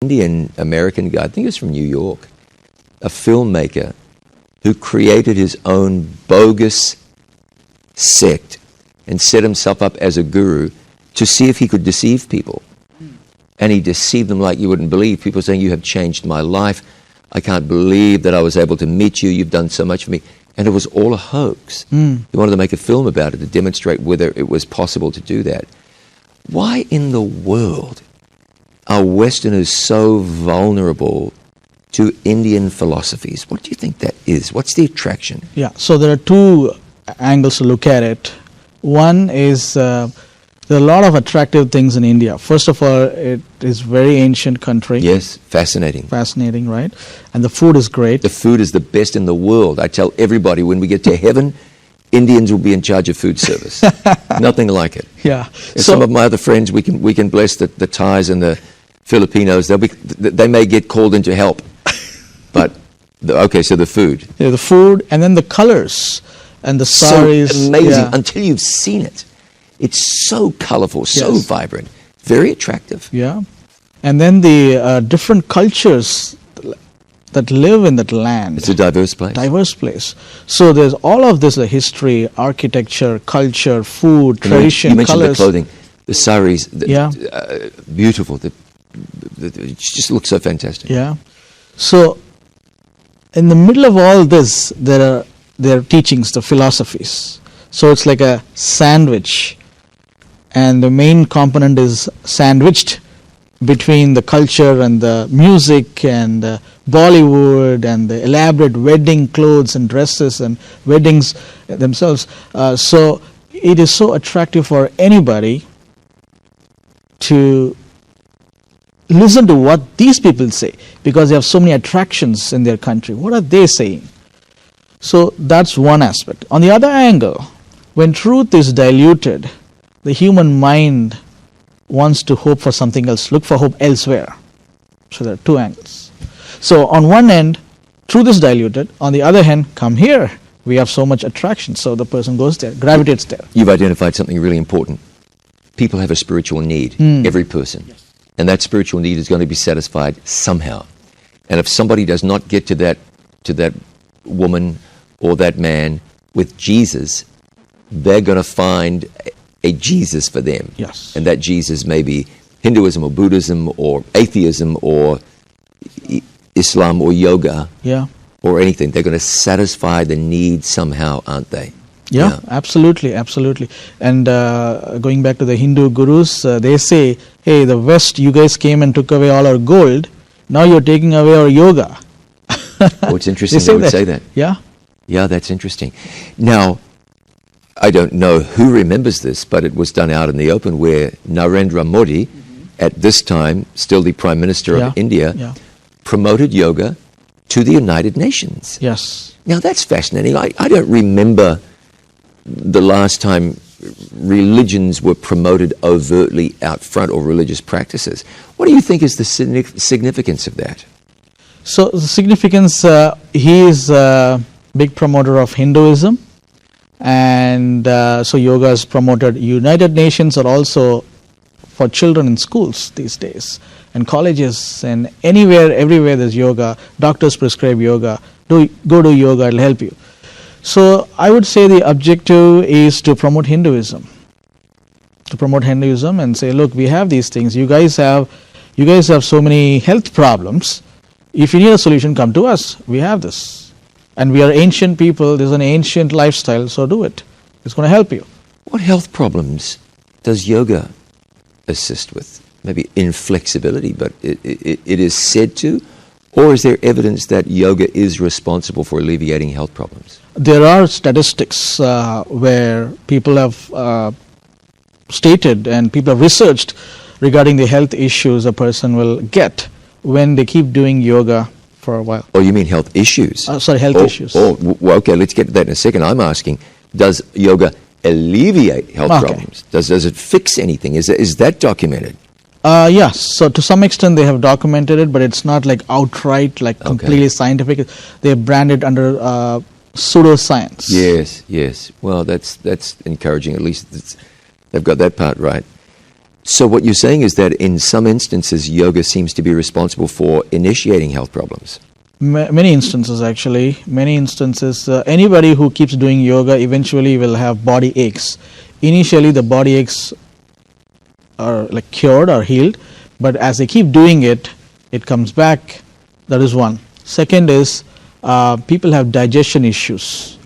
Indian-American guy, I think he was from New York, a filmmaker who created his own bogus sect and set himself up as a guru to see if he could deceive people. And he deceived them like you wouldn't believe. People saying, you have changed my life. I can't believe that I was able to meet you. You've done so much for me. And it was all a hoax. He wanted to make a film about it to demonstrate whether it was possible to do that. Why in the world are Westerners so vulnerable to Indian philosophies? What do you think that is? What's the attraction? Yeah, so there are two angles to look at it. One is there are a lot of attractive things in India. First of all, it is very ancient country. Yes, fascinating. Fascinating, right? And the food is great. The food is the best in the world. I tell everybody when we get to heaven, Indians will be in charge of food service. Nothing like it. Yeah. And some of my other friends, we can bless the Thais and the Filipinos. They may get called in to help. But, okay, so the food. Yeah, the food and then the colors and the saris. So amazing until you've seen it. It's so colorful, so vibrant, very attractive. Yeah. And then the different cultures that live in that land. It's a diverse place. Diverse place. So there's all of this, the history, architecture, culture, food, tradition, you mentioned colors. the clothing, the saris, beautiful. It just looks so fantastic. Yeah. So in the middle of all this, there are teachings, the philosophies. So it's like a sandwich. And the main component is sandwiched between the culture and the music and Bollywood and the elaborate wedding clothes and dresses and weddings themselves. So it is so attractive for anybody to listen to what these people say, because they have so many attractions in their country. What are they saying? So that's one aspect. On the other angle, when truth is diluted, the human mind wants to hope for something else, look for hope elsewhere. So there are two angles. So on one end, truth is diluted. On the other hand, come here. We have so much attraction. So the person goes there, gravitates there. You've identified something really important. People have a spiritual need, every person. Yes. And that spiritual need is going to be satisfied somehow. And if somebody does not get to that woman or that man with Jesus, they're going to find a Jesus for them. Yes. And that Jesus may be Hinduism or Buddhism or atheism or Islam or yoga or anything. They're going to satisfy the need somehow, aren't they? Yeah, absolutely, absolutely. And going back to the Hindu gurus, they say, hey, the West, you guys came and took away all our gold. Now you're taking away our yoga. Oh, it's interesting they would say that. Yeah. Yeah, that's interesting. Now, I don't know who remembers this, but it was done out in the open where Narendra Modi, at this time, still the Prime Minister of India, promoted yoga to the United Nations. Yes. Now, that's fascinating. I don't remember the last time religions were promoted overtly out front, or religious practices. What do you think is the significance of that? So the significance, he is a big promoter of Hinduism. And so yoga is promoted. United Nations are also for children in schools these days, and colleges, and anywhere, everywhere there's yoga. Doctors prescribe yoga. Go do yoga, it'll help you. So I would say the objective is to promote Hinduism. To promote Hinduism and say, look, we have these things. You guys have so many health problems. If you need a solution, come to us. We have this. And we are ancient people, there's an ancient lifestyle, so do it. It's going to help you. What health problems does yoga assist with? Maybe inflexibility, but it is said to? Or is there evidence that yoga is responsible for alleviating health problems? There are statistics where people have stated and people have researched regarding the health issues a person will get when they keep doing yoga for a while. Oh, you mean health issues? Health issues. Well, okay, let's get to that in a second. I'm asking, does yoga alleviate health problems? Does it fix anything? Is that documented? Yes. So to some extent they have documented it, but it's not like outright, like completely scientific. They brand it under pseudoscience. Yes. Well, that's encouraging. At least they've got that part right. So what you're saying is that in some instances, yoga seems to be responsible for initiating health problems. Many instances, actually. Many instances. Anybody who keeps doing yoga eventually will have body aches. Initially, the body aches are like cured or healed, but as they keep doing it, it comes back. That is one. Second is people have digestion issues.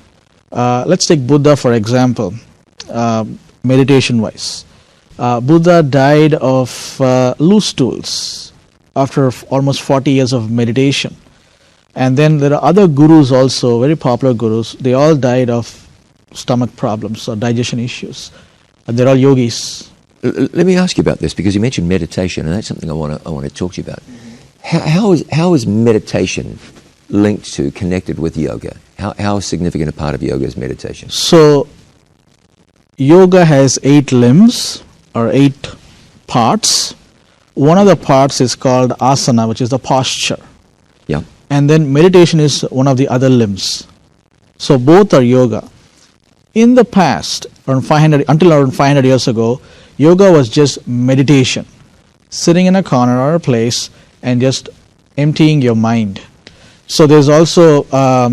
Let's take Buddha for example, meditation-wise. Buddha died of loose stools after almost 40 years of meditation. And then there are other gurus also, very popular gurus. They all died of stomach problems or digestion issues. And they're all yogis. Let me ask you about this, because you mentioned meditation, and that's something I want to talk to you about. How is meditation linked to, connected with yoga? How significant a part of yoga is meditation? So, yoga has 8 limbs or 8 parts. One of the parts is called asana, which is the posture. Yeah. And then meditation is one of the other limbs. So both are yoga. In the past, until around 500 years ago, yoga was just meditation. Sitting in a corner or a place and just emptying your mind. So there's also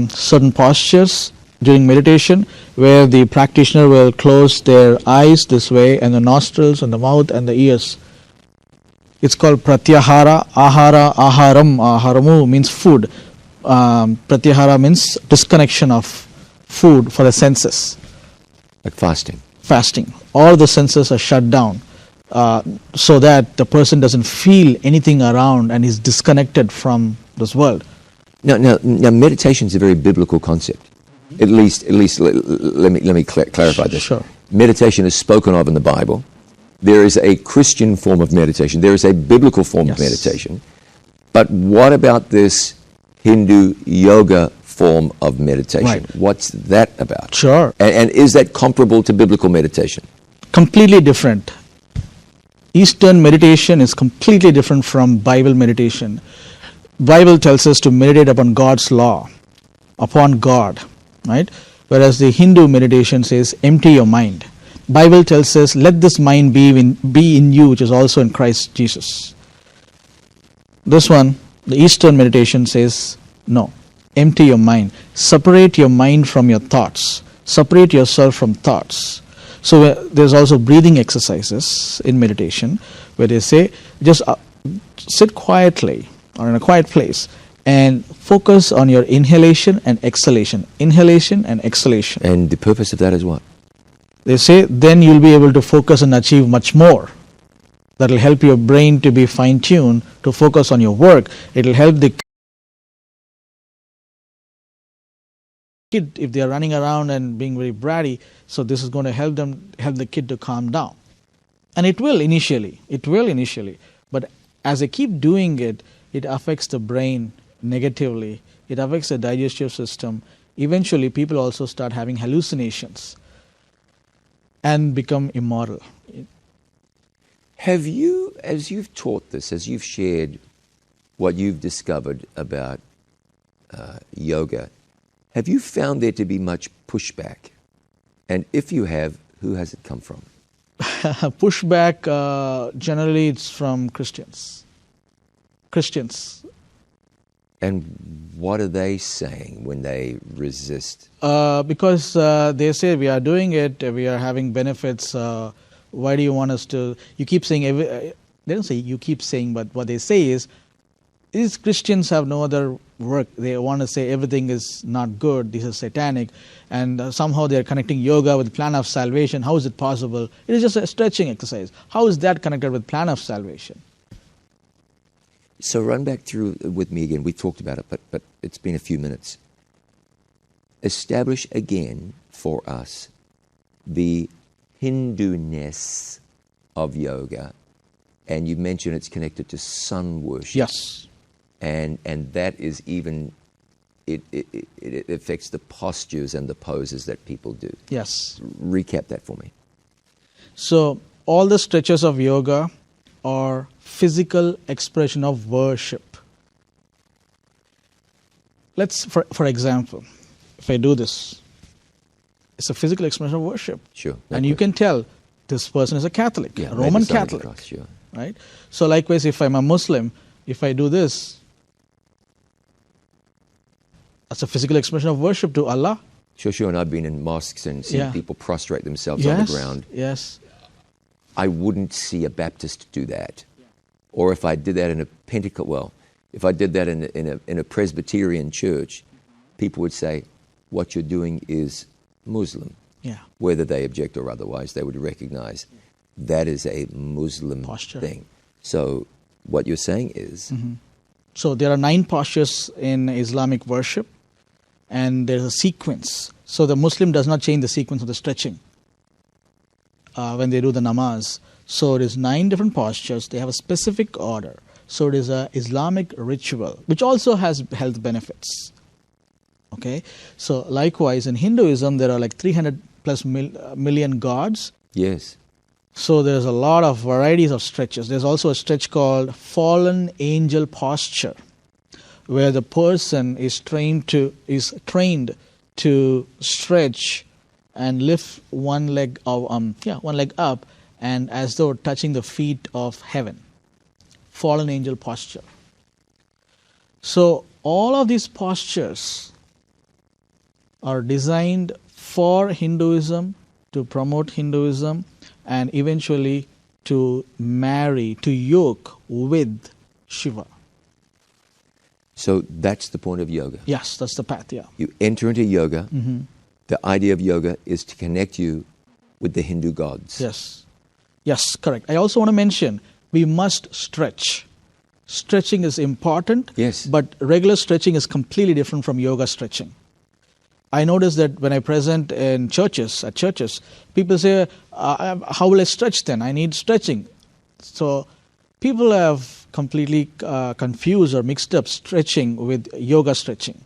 certain postures during meditation where the practitioner will close their eyes this way, and the nostrils and the mouth and the ears. It's called pratyahara, ahara, aharam. Aharamu means food. Pratyahara means disconnection of food for the senses. Like fasting. Fasting. All the senses are shut down so that the person doesn't feel anything around and is disconnected from this world. Now, meditation is a very biblical concept. At least, let me clarify this. Sure. Meditation is spoken of in the Bible. There is a Christian form of meditation. There is a biblical form of meditation. But what about this Hindu yoga form of meditation? Right. What's that about? Sure. And is that comparable to biblical meditation? Completely different. Eastern meditation is completely different from Bible meditation. Bible tells us to meditate upon God's law, upon God, right? Whereas the Hindu meditation says, empty your mind. Bible tells us, let this mind be in you, which is also in Christ Jesus. This one, the Eastern meditation says, no, empty your mind. Separate your mind from your thoughts. Separate yourself from thoughts. So there's also breathing exercises in meditation where they say, just sit quietly or in a quiet place and focus on your inhalation and exhalation. Inhalation and exhalation. And the purpose of that is what? They say then you'll be able to focus and achieve much more. That will help your brain to be fine-tuned to focus on your work. It will help the kid if they are running around and being very bratty. So this is going to help the kid to calm down. And it will initially. But as they keep doing it, it affects the brain negatively. It affects the digestive system. Eventually, people also start having hallucinations and become immoral. Have you, as you've taught this, as you've shared what you've discovered about yoga, have you found there to be much pushback? And if you have, who has it come from? Pushback, generally it's from Christians. And what are they saying when they resist? Because they say we are doing it, we are having benefits. Why do you want us to? You keep saying they don't say you keep saying, but what they say is, these Christians have no other work. They want to say everything is not good. This is satanic, and somehow they are connecting yoga with plan of salvation. How is it possible? It is just a stretching exercise. How is that connected with plan of salvation? So run back through with me again. We talked about it, but it's been a few minutes. Establish again for us the Hindu-ness of yoga, and you mentioned it's connected to sun worship. Yes. And that is even, it affects the postures and the poses that people do. Yes. Recap that for me. So all the stretches of yoga are physical expression of worship. Let's, for example, if I do this, it's a physical expression of worship. Sure. And you can tell this person is a Catholic, Yeah, a Roman made the sign of the Catholic, cross, sure. right? So likewise, if I'm a Muslim, if I do this, that's a physical expression of worship to Allah. Sure. And I've been in mosques and seen Yeah. people prostrate themselves on the ground. Yes. I wouldn't see a Baptist do that. Or if I did that in a if I did that in a Presbyterian church, people would say, what you're doing is Muslim. Yeah. Whether they object or otherwise, they would recognize that is a Muslim Posture. thing. So what you're saying is, So there are 9 postures in Islamic worship, and there's a sequence. So the Muslim does not change the sequence of the stretching when they do the namaz. So it is 9 different postures. They have a specific order. So it is a Islamic ritual, which also has health benefits. Okay. So likewise, in Hinduism, there are like 300 plus million gods. yes, So there's a lot of varieties of stretches. There's also a stretch called fallen angel posture, where the person is trained to stretch and lift one leg up, and as though touching the feet of heaven. Fallen angel posture. So all of these postures are designed for Hinduism, to promote Hinduism, and eventually to yoke with Shiva. so that's the point of yoga. Yes, that's the path, yeah. You enter into yoga. The idea of yoga is to connect you with the Hindu gods. Yes, correct. I also want to mention, we must stretch. Stretching is important, Yes. but regular stretching is completely different from yoga stretching. I notice that when I present at churches, people say, how will I stretch then? I need stretching. So people have completely confused or mixed up stretching with yoga stretching.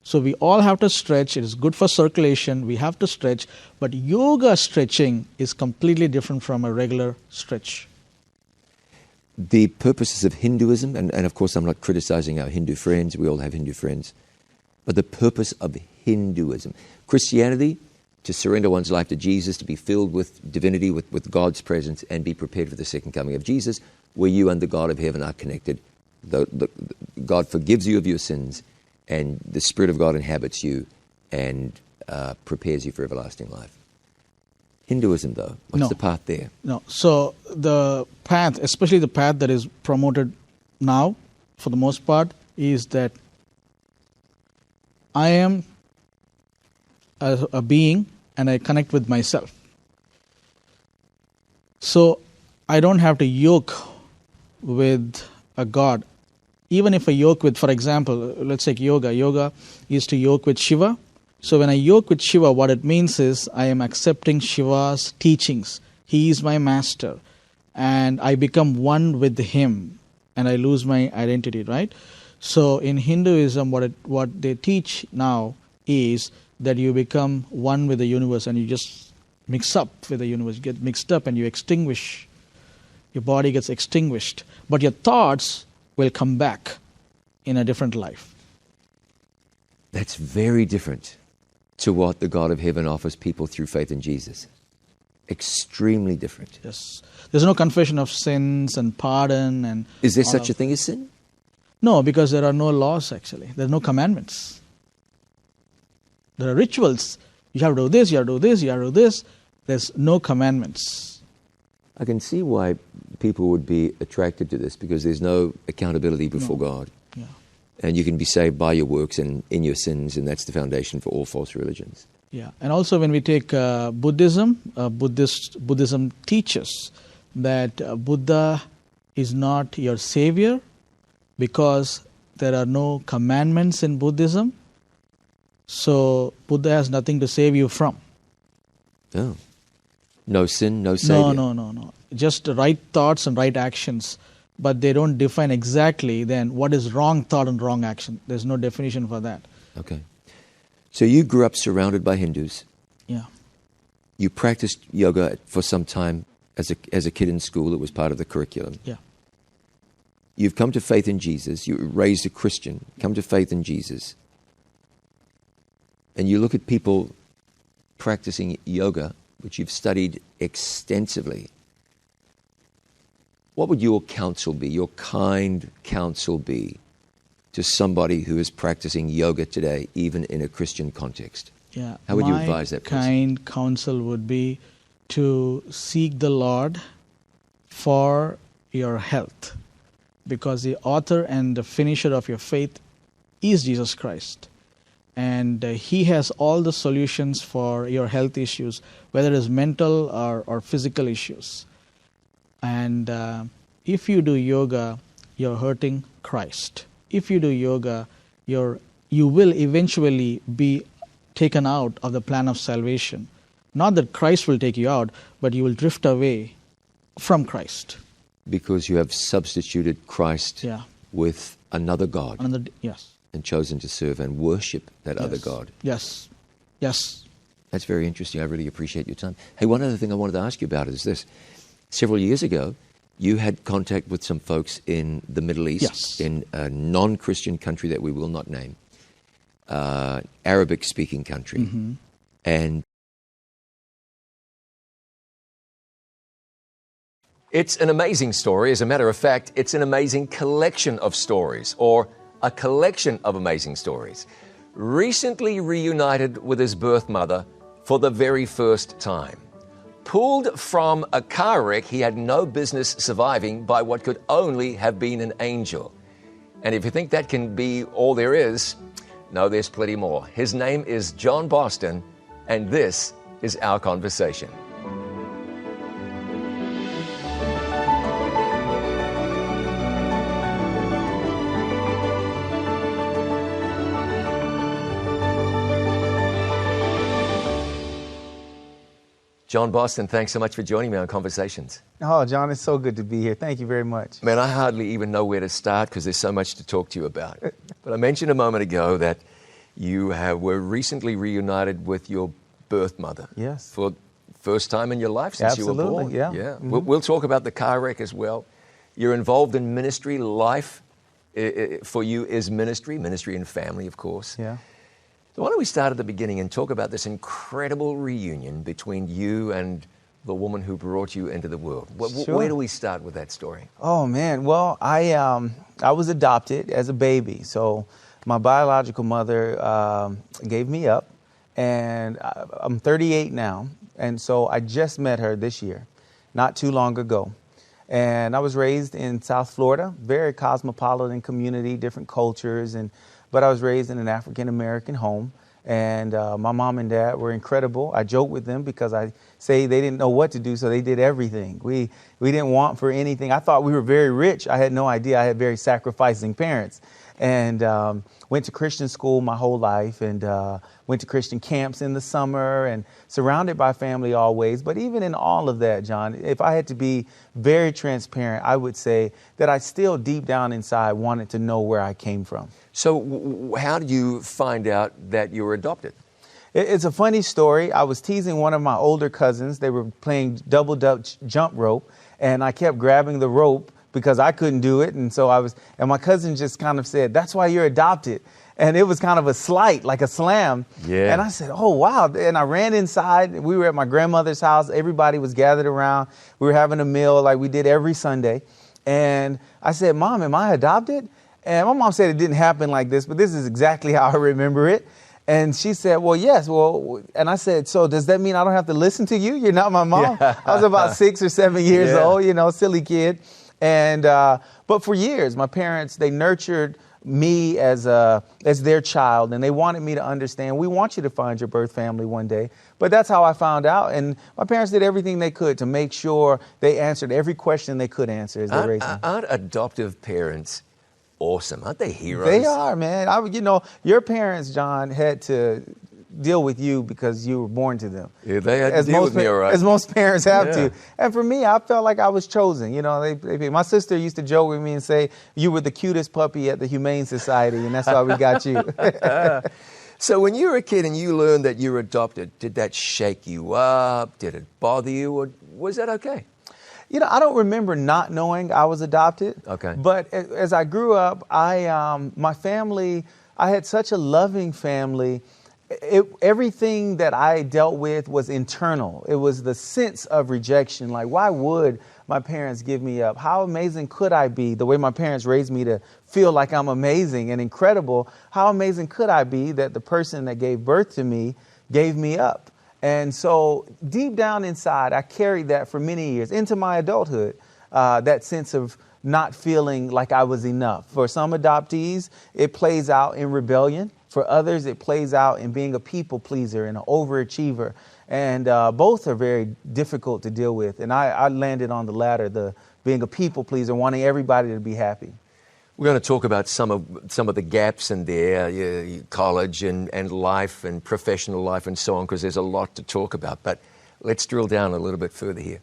So we all have to stretch. It is good for circulation. We have to stretch. But yoga stretching is completely different from a regular stretch. The purposes of Hinduism, and of course I'm not criticizing our Hindu friends, we all have Hindu friends, but the purpose of Hinduism. Christianity, to surrender one's life to Jesus, to be filled with divinity, with God's presence, and be prepared for the second coming of Jesus, where you and the God of heaven are connected. God forgives you of your sins, and the Spirit of God inhabits you and prepares you for everlasting life. Hinduism, though, what's the path there? No. So the path, especially the path that is promoted now, for the most part, is that I am a being and I connect with myself. So I don't have to yoke with a god. Even if I yoke with, for example, let's take yoga. Yoga is to yoke with Shiva. So when I yoke with Shiva, what it means is I am accepting Shiva's teachings. He is my master. And I become one with him. And I lose my identity, right? So in Hinduism, what they teach now is that you become one with the universe and you just mix up with the universe. You get mixed up and you extinguish. Your body gets extinguished. But your thoughts will come back in a different life. That's very different to what the God of heaven offers people through faith in Jesus. Extremely different. Yes. There's no confession of sins and pardon. And Is there such a thing as sin? No, because there are no laws actually. There are no commandments. There are rituals. You have to do this, you have to do this, you have to do this. There's no commandments. I can see why people would be attracted to this, because there's no accountability before God. Yeah. And you can be saved by your works and in your sins, and that's the foundation for all false religions. Yeah. And also when we take Buddhism, Buddhism teaches that Buddha is not your savior because there are no commandments in Buddhism. So Buddha has nothing to save you from. Oh. No sin, no savior. No. Just right thoughts and right actions. But they don't define exactly then what is wrong thought and wrong action. There's no definition for that. Okay. So you grew up surrounded by Hindus. Yeah. You practiced yoga for some time as a kid in school. It was part of the curriculum. Yeah. You've come to faith in Jesus. You were raised a Christian, come to faith in Jesus. And you look at people practicing yoga which you've studied extensively, what would your counsel be, your kind counsel be to somebody who is practicing yoga today, even in a Christian context? Yeah. How would you advise that person? My kind counsel would be to seek the Lord for your health, because the author and the finisher of your faith is Jesus Christ. And He has all the solutions for your health issues, whether it is mental or physical issues. And if you do yoga, you're hurting Christ. If you do yoga, you will eventually be taken out of the plan of salvation. Not that Christ will take you out, but you will drift away from Christ. Because you have substituted Christ Yeah. with another God Yes. and chosen to serve and worship that other Yes. God. Yes. Yes. That's very interesting. I really appreciate your time. Hey, one other thing I wanted to ask you about is this. Several years ago, you had contact with some folks in the Middle East, Yes. in a non-Christian country that we will not name, Arabic-speaking country. Mm-hmm. And it's an amazing story. As a matter of fact, it's an amazing collection of stories, or a collection of amazing stories. Recently reunited with his birth mother for the very first time. Pulled from a car wreck he had no business surviving by what could only have been an angel. And if you think that can be all there is, no, there's plenty more. His name is John Boston, and this is our conversation. John Boston, thanks so much for joining me on Conversations. Oh, John, it's so good to be here. Thank you very much. Man, I hardly even know where to start because there's so much to talk to you about. But I mentioned a moment ago that you were recently reunited with your birth mother. Yes. For first time in your life since you were born. Absolutely, yeah. Mm-hmm. We'll talk about the car wreck as well. You're involved in ministry. Life for you is ministry and family, of course. Yeah. So why don't we start at the beginning and talk about this incredible reunion between you and the woman who brought you into the world. Sure. Where do we start with that story? Oh, man. Well, I was adopted as a baby. So my biological mother gave me up, and I'm 38 now. And so I just met her this year, not too long ago. And I was raised in South Florida, very cosmopolitan community, different cultures, but I was raised in an African-American home, and my mom and dad were incredible. I joke with them because I say they didn't know what to do, so they did everything. We didn't want for anything. I thought we were very rich. I had no idea I had very sacrificing parents. And went to Christian school my whole life, and went to Christian camps in the summer, and surrounded by family always. But even in all of that, John, if I had to be very transparent, I would say that I still deep down inside wanted to know where I came from. So how did you find out that you were adopted? It's a funny story. I was teasing one of my older cousins. They were playing double dutch jump rope, and I kept grabbing the rope because I couldn't do it. And so and my cousin just kind of said, "That's why you're adopted." And it was kind of a slight, like a slam. Yeah. And I said, "Oh, wow." And I ran inside. We were at my grandmother's house. Everybody was gathered around. We were having a meal like we did every Sunday. And I said, "Mom, am I adopted?" And my mom said it didn't happen like this, but this is exactly how I remember it. And she said, "Well, yes." And I said, "So does that mean I don't have to listen to you? You're not my mom?" Yeah. I was about 6 or 7 years old, silly kid. And but for years, my parents, they nurtured me as their child, and they wanted me to understand, we want you to find your birth family one day. But that's how I found out. And my parents did everything they could to make sure they answered every question they could answer as they raised me. Aren't adoptive parents awesome? Aren't they heroes? They are, man. Your parents, John, had to deal with you because you were born to them. Yeah, they had to deal with me, all right. As most parents have to. And for me, I felt like I was chosen. My sister used to joke with me and say, "You were the cutest puppy at the Humane Society, and that's why we got you." So when you were a kid and you learned that you were adopted, did that shake you up? Did it bother you? Or was that okay? I don't remember not knowing I was adopted. Okay. But as I grew up, my family, I had such a loving family. everything that I dealt with was internal. It was the sense of rejection. Like, why would my parents give me up? How amazing could I be? The way my parents raised me to feel like I'm amazing and incredible. How amazing could I be that the person that gave birth to me gave me up? And so deep down inside, I carried that for many years into my adulthood, that sense of not feeling like I was enough. For some adoptees, it plays out in rebellion. For others, it plays out in being a people pleaser and an overachiever. And both are very difficult to deal with. And I landed on the latter, the being a people pleaser, wanting everybody to be happy. We're going to talk about some of the gaps in there, college and life and professional life and so on, because there's a lot to talk about. But let's drill down a little bit further here.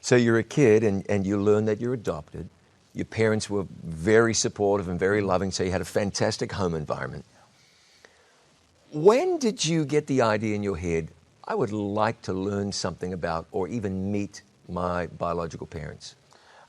So you're a kid and you learn that you're adopted. Your parents were very supportive and very loving, so you had a fantastic home environment. When did you get the idea in your head, I would like to learn something about or even meet my biological parents?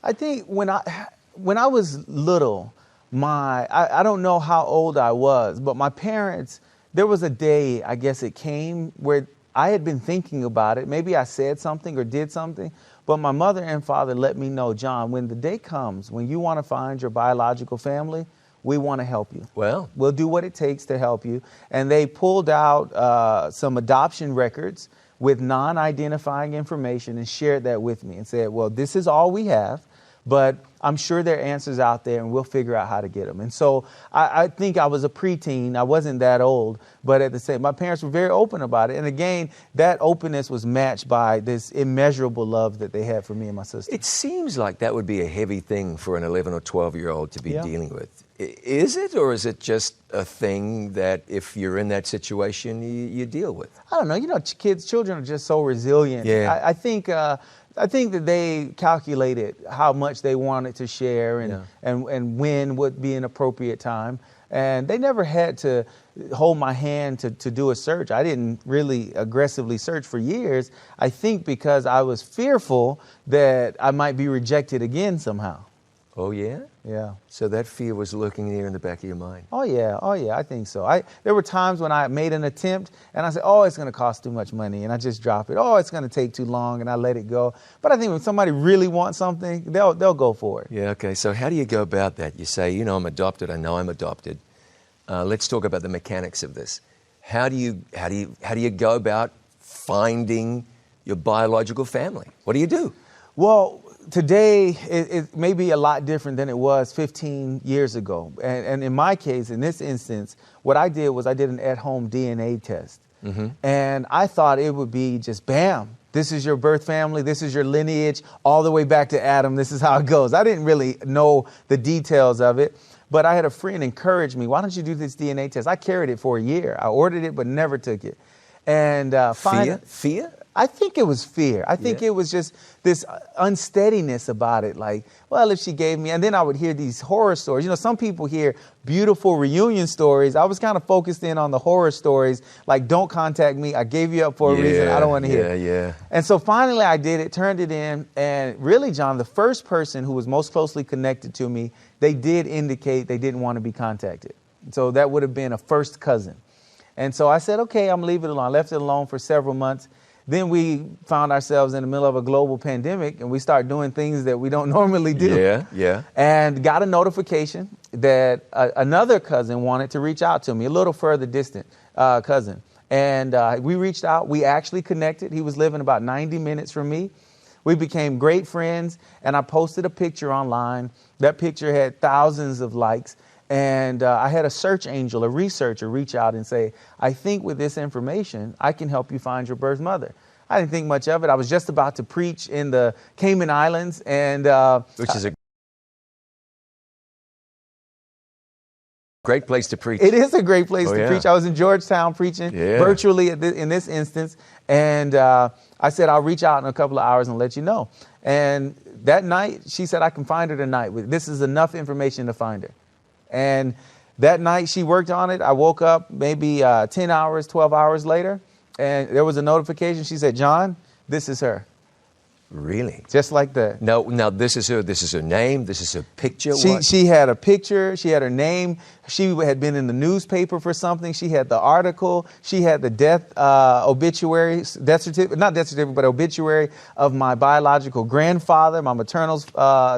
I think when I was little, I don't know how old I was, but my parents, there was a day, I guess it came, where I had been thinking about it. Maybe I said something or did something, but my mother and father let me know, John, when the day comes, when you want to find your biological family, we want to help you. Well, we'll do what it takes to help you. And they pulled out some adoption records with non-identifying information and shared that with me and said, well, this is all we have, but I'm sure there are answers out there and we'll figure out how to get them. And so I think I was a preteen. I wasn't that old, but at the same, my parents were very open about it. And again, that openness was matched by this immeasurable love that they had for me and my sister. It seems like that would be a heavy thing for an 11 or 12-year-old to be dealing with. Is it, or is it just a thing that if you're in that situation, you deal with? I don't know. You know, children are just so resilient. Yeah. I think that they calculated how much they wanted to share and when would be an appropriate time. And they never had to hold my hand to do a search. I didn't really aggressively search for years. I think because I was fearful that I might be rejected again somehow. Oh, yeah? Yeah. So that fear was lurking there in the back of your mind. Oh, yeah. I think so. There were times when I made an attempt and I said, oh, it's going to cost too much money. And I just drop it. Oh, it's going to take too long. And I let it go. But I think when somebody really wants something, they'll go for it. Yeah, okay. So how do you go about that? You say, you know, I'm adopted. I know I'm adopted. Let's talk about the mechanics of this. How do you go about finding your biological family? What do you do? Well, today, it may be a lot different than it was 15 years ago. And in my case, in this instance, what I did was I did an at-home DNA test. Mm-hmm. And I thought it would be just, bam, this is your birth family, this is your lineage, all the way back to Adam, this is how it goes. I didn't really know the details of it, but I had a friend encourage me, why don't you do this DNA test? I carried it for a year. I ordered it, but never took it. And Fear? I think it was fear. I think it was just this unsteadiness about it. Like, well, if she gave me, and then I would hear these horror stories. You know, some people hear beautiful reunion stories. I was kind of focused in on the horror stories. Like, don't contact me. I gave you up for a reason. I don't want to hear it. Yeah. And so finally I did it, turned it in. And really, John, the first person who was most closely connected to me, they did indicate they didn't want to be contacted. So that would have been a first cousin. And so I said, okay, I'm leaving it alone. I left it alone for several months. Then we found ourselves in the middle of a global pandemic and we started doing things that we don't normally do. Yeah. And got a notification that another cousin wanted to reach out to me, a little further distant cousin. And we reached out. We actually connected. He was living about 90 minutes from me. We became great friends and I posted a picture online. That picture had thousands of likes. And I had a search angel, a researcher, reach out and say, I think with this information, I can help you find your birth mother. I didn't think much of it. I was just about to preach in the Cayman Islands. And which is a great place to preach. It is a great place to preach. I was in Georgetown preaching virtually in this instance. And I said, I'll reach out in a couple of hours and let you know. And that night, she said, I can find her tonight. This is enough information to find her. And that night she worked on it. I woke up maybe 10 hours, 12 hours later, and there was a notification. She said, John, this is her. Really? Just like that. No, now this is her name, this is her picture. What? She had a picture, she had her name, she had been in the newspaper for something, she had the article, she had the obituary of my biological grandfather, my maternal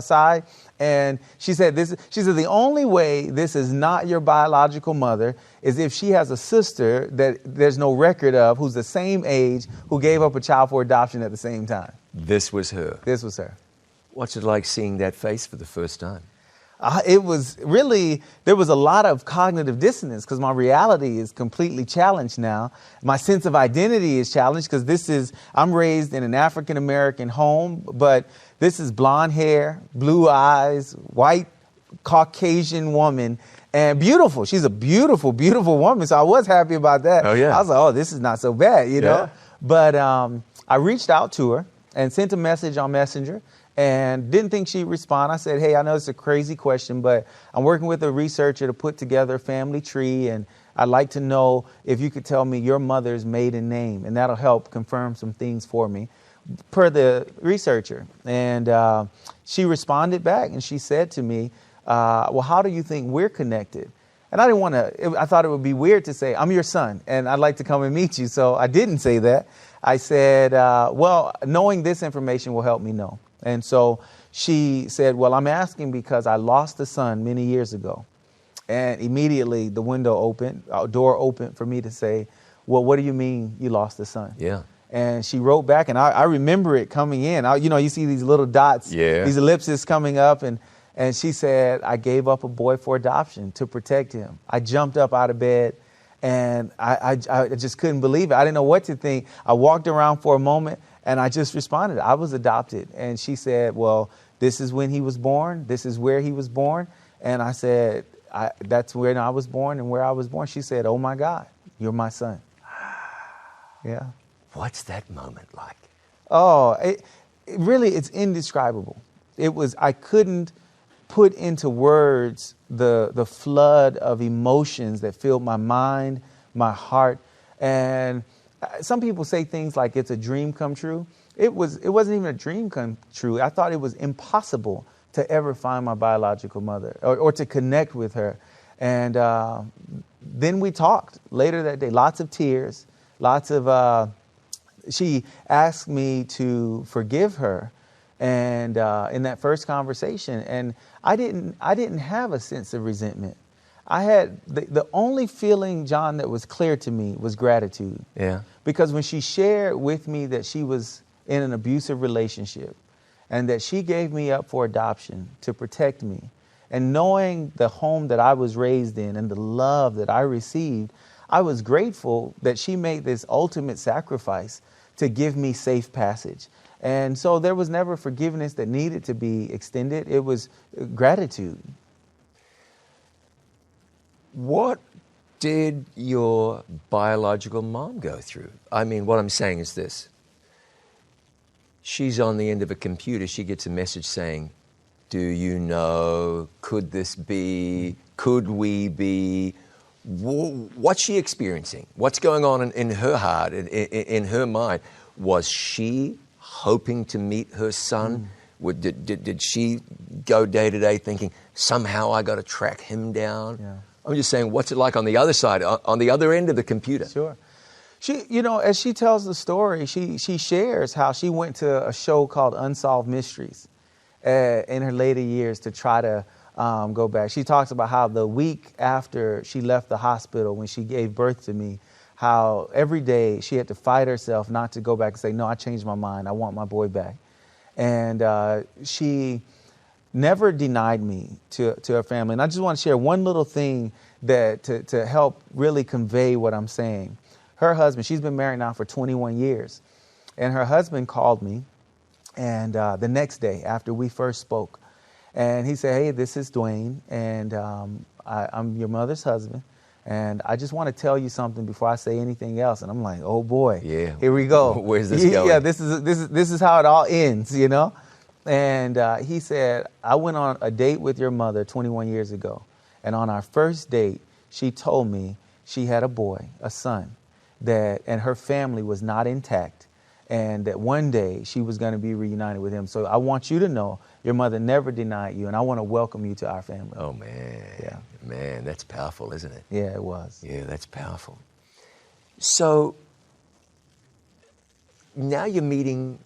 side. And she said, the only way this is not your biological mother is if she has a sister that there's no record of who's the same age who gave up a child for adoption at the same time. This was her. This was her. What's it like seeing that face for the first time? It was really, there was a lot of cognitive dissonance because my reality is completely challenged now. My sense of identity is challenged because I'm raised in an African-American home, but this is blonde hair, blue eyes, white Caucasian woman, and beautiful. She's a beautiful, beautiful woman. So I was happy about that. Oh, yeah. I was like, oh, this is not so bad, you know? But I reached out to her and sent a message on Messenger. And didn't think she'd respond. I said, hey, I know it's a crazy question, but I'm working with a researcher to put together a family tree, and I'd like to know if you could tell me your mother's maiden name, and that'll help confirm some things for me, per the researcher. And she responded back, and she said to me, well, how do you think we're connected? And I thought it would be weird to say, I'm your son, and I'd like to come and meet you. So I didn't say that. I said, well, knowing this information will help me know. And so she said, well, I'm asking because I lost a son many years ago. And immediately the door opened for me to say, well, what do you mean you lost a son? Yeah. And she wrote back, and I remember it coming in. You see these little dots, these ellipses coming up. And she said, I gave up a boy for adoption to protect him. I jumped up out of bed, and I just couldn't believe it. I didn't know what to think. I walked around for a moment. And I just responded, I was adopted. And she said, well, this is when he was born. This is where he was born. And I said, that's when I was born and where I was born. She said, oh, my God, you're my son. Yeah. What's that moment like? Oh, it's indescribable. I couldn't put into words the flood of emotions that filled my mind, my heart. And some people say things like it's a dream come true. It wasn't even a dream come true. I thought it was impossible to ever find my biological mother or to connect with her. And then we talked later that day, lots of tears, she asked me to forgive her. And in that first conversation, and I didn't have a sense of resentment. I had the only feeling, John, that was clear to me was gratitude. Yeah. Because when she shared with me that she was in an abusive relationship and that she gave me up for adoption to protect me, and knowing the home that I was raised in and the love that I received, I was grateful that she made this ultimate sacrifice to give me safe passage. And so there was never forgiveness that needed to be extended. It was gratitude. What did your biological mom go through? I mean, what I'm saying is this. She's on the end of a computer. She gets a message saying, do you know, could this be, could we be? What's she experiencing? What's going on in her heart, in her mind? Was she hoping to meet her son? Did she go day to day thinking, somehow I got to track him down? Yeah. I'm just saying, what's it like on the other side, on the other end of the computer? Sure. She, as she tells the story, she shares how she went to a show called Unsolved Mysteries in her later years to try to go back. She talks about how the week after she left the hospital when she gave birth to me, how every day she had to fight herself not to go back and say, no, I changed my mind. I want my boy back. And she never denied me to her family. And I just want to share one little thing that to help really convey what I'm saying. Her husband, she's been married now for 21 years. And her husband called me and the next day after we first spoke. And he said, hey, this is Dwayne, and I'm your mother's husband. And I just want to tell you something before I say anything else. And I'm like, oh boy, yeah, here we go. Where's this going? Yeah, this is how it all ends, you know. And he said, I went on a date with your mother 21 years ago. And on our first date, she told me she had a boy, a son, and her family was not intact. and that one day she was going to be reunited with him. So I want you to know your mother never denied you, and I want to welcome you to our family. Oh, man. Yeah. Man, that's powerful, isn't it? Yeah, it was. Yeah, that's powerful. So now you're meeting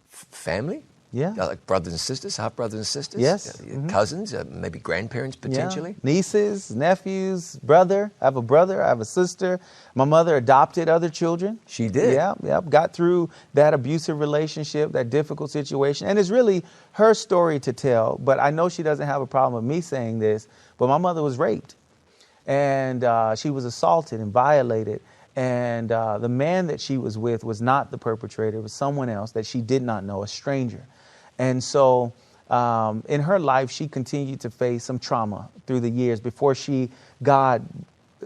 family? Yeah. Like brothers and sisters, half brothers and sisters? Yes. Cousins, maybe grandparents potentially? Yeah. Nieces, nephews, brother. I have a brother. I have a sister. My mother adopted other children. She did? Yeah. Got through that abusive relationship, that difficult situation. And it's really her story to tell. But I know she doesn't have a problem with me saying this. But my mother was raped. And she was assaulted and violated. And the man that she was with was not the perpetrator. It was someone else that she did not know, a stranger. And so in her life, she continued to face some trauma through the years before God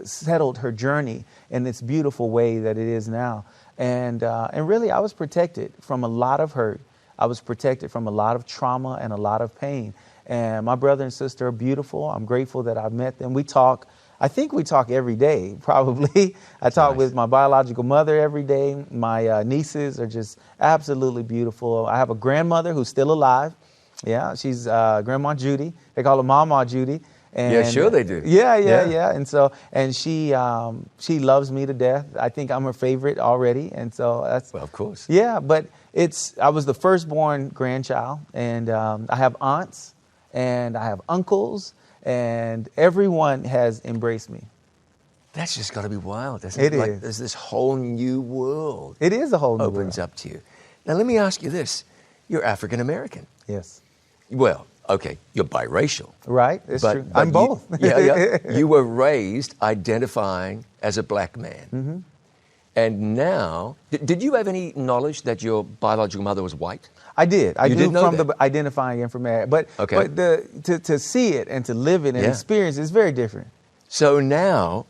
settled her journey in this beautiful way that it is now. And really, I was protected from a lot of hurt. I was protected from a lot of trauma and a lot of pain. And my brother and sister are beautiful. I'm grateful that I've met them. We talk. I think we talk every day, probably. I talk with my biological mother every day. My nieces are just absolutely beautiful. I have a grandmother who's still alive. Yeah, she's Grandma Judy. They call her Mama Judy. And, yeah, sure they do. Yeah. And she loves me to death. I think I'm her favorite already. And so that's... Well, of course. Yeah, but I was the firstborn grandchild. And I have aunts and I have uncles. And everyone has embraced me. That's just got to be wild, doesn't it? It Like is. there's this whole new world. It is a whole new opens world. up to you. Now, let me ask you this. You're African American. Yes. Well, okay, you're biracial. Right, it's true. I'm you- both. You were raised identifying as a black man. Mm-hmm. And now, did you have any knowledge that your biological mother was white? I did. I You knew did know from that? the identifying information. But Okay. to see it and to live it and Yeah. experience it is very different. So now,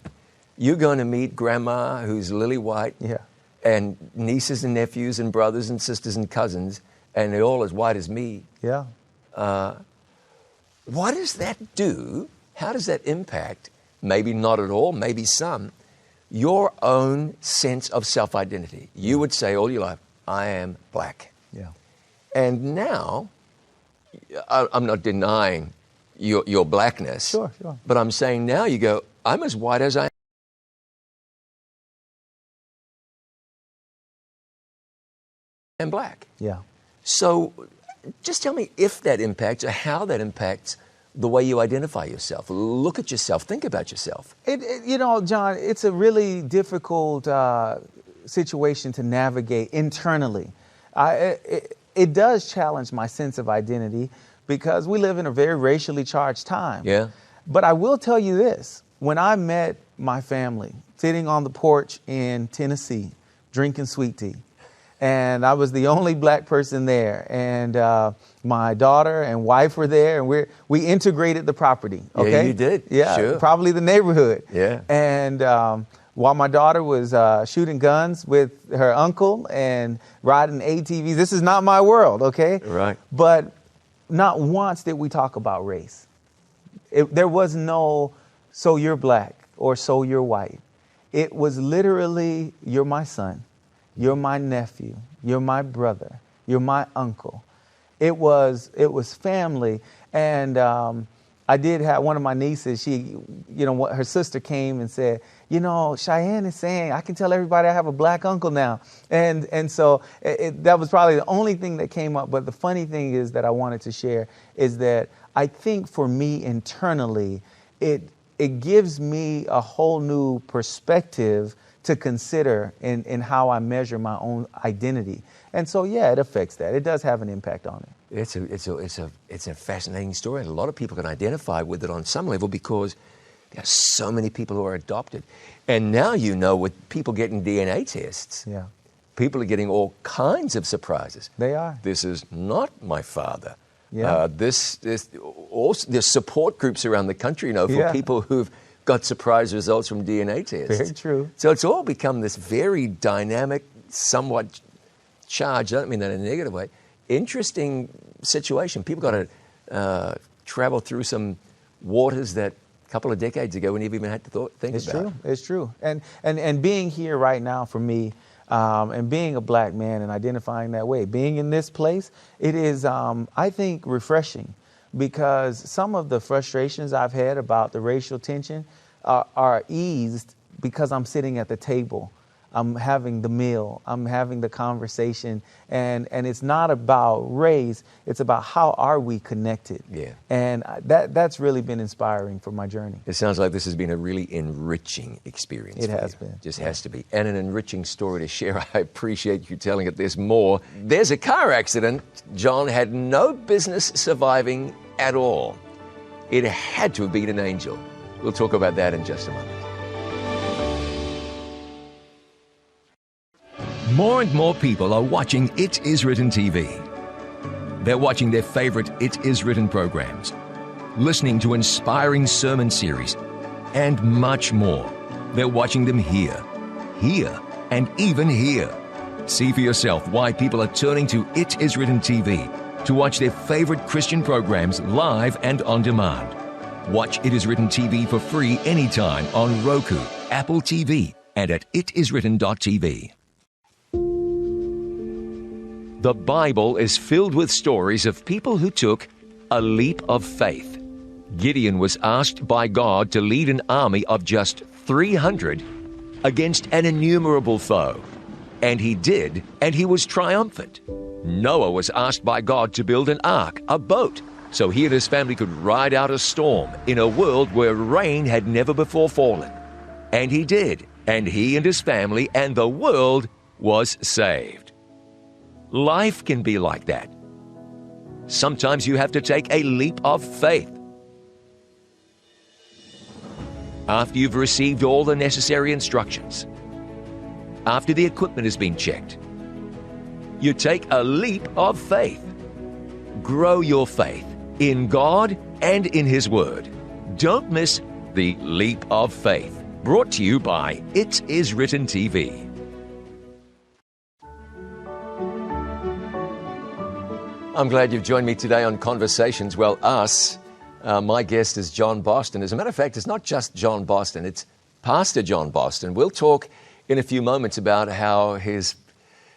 you're going to meet grandma who's lily white. Yeah. And nieces and nephews and brothers and sisters and cousins, and they're all as white as me. Yeah. What does that do? How does that impact, maybe not at all, maybe some, your own sense of self-identity? You would say all your life, I am black. Yeah. And now, I'm not denying your blackness. Sure. But I'm saying now you go, I'm as white as I am black. Yeah. So just tell me if that impacts or how that impacts the way you identify yourself. Look at yourself. Think about yourself. John, it's a really difficult situation to navigate internally. It does challenge my sense of identity because we live in a very racially charged time. Yeah. But I will tell you this. When I met my family sitting on the porch in Tennessee, drinking sweet tea, and I was the only black person there, and my daughter and wife were there, and we integrated the property. Okay, Yeah, you did. Yeah, Sure. probably the neighborhood. Yeah. And while my daughter was shooting guns with her uncle and riding ATVs, this is not my world. Okay, Right. But not once did we talk about race. There was no, so you're black or so you're white. It was literally, you're my son. You're my nephew. You're my brother. You're my uncle. It was family. And I did have one of my nieces, her sister came and said, Cheyenne is saying, I can tell everybody I have a black uncle now. And so that was probably the only thing that came up. But the funny thing is that I wanted to share is that I think for me internally, it gives me a whole new perspective to consider in how I measure my own identity. And so, yeah, it affects that. It does have an impact on it. It's a fascinating story, and a lot of people can identify with it on some level because there are so many people who are adopted. And now with people getting DNA tests, Yeah, people are getting all kinds of surprises. they are. This is not my father. Yeah. There's support groups around the country, for Yeah. people who've got surprise results from DNA tests. Very true. So it's all become this very dynamic, somewhat charged, I don't mean that in a negative way, interesting situation. People got to travel through some waters that a couple of decades ago we never even had to think It's about. true. It's true. And being here right now for me, And being a black man and identifying that way, being in this place, it is, I think, refreshing, because some of the frustrations I've had about the racial tension are eased because I'm sitting at the table. I'm having the meal, I'm having the conversation, and it's not about race, it's about how are we connected. Yeah. And that's really been inspiring for my journey. It sounds like this has been a really enriching experience. It for has you. been. Just has to be. And an enriching story to share. I appreciate you telling it. There's more. There's a car accident John had no business surviving at all. It had to have been an angel. We'll talk about that in just a moment. More and more people are watching It Is Written TV. They're watching their favorite It Is Written programs, listening to inspiring sermon series, and much more. They're watching them here, and even here. See for yourself why people are turning to It Is Written TV to watch their favorite Christian programs live and on demand. Watch It Is Written TV for free anytime on Roku, Apple TV, and at itiswritten.tv. The Bible is filled with stories of people who took a leap of faith. Gideon was asked by God to lead an army of just 300 against an innumerable foe. And he did, and he was triumphant. Noah was asked by God to build an ark, a boat, so he and his family could ride out a storm in a world where rain had never before fallen. And he did, and he and his family and the world was saved. Life can be like that. Sometimes you have to take a leap of faith. After you've received all the necessary instructions, after the equipment has been checked, you take a leap of faith. Grow your faith in God and in His Word. Don't miss the Leap of Faith, brought to you by It Is Written TV. I'm glad you've joined me today on Conversations. Well, my guest is John Boston. As a matter of fact, it's not just John Boston, it's Pastor John Boston. We'll talk in a few moments about how his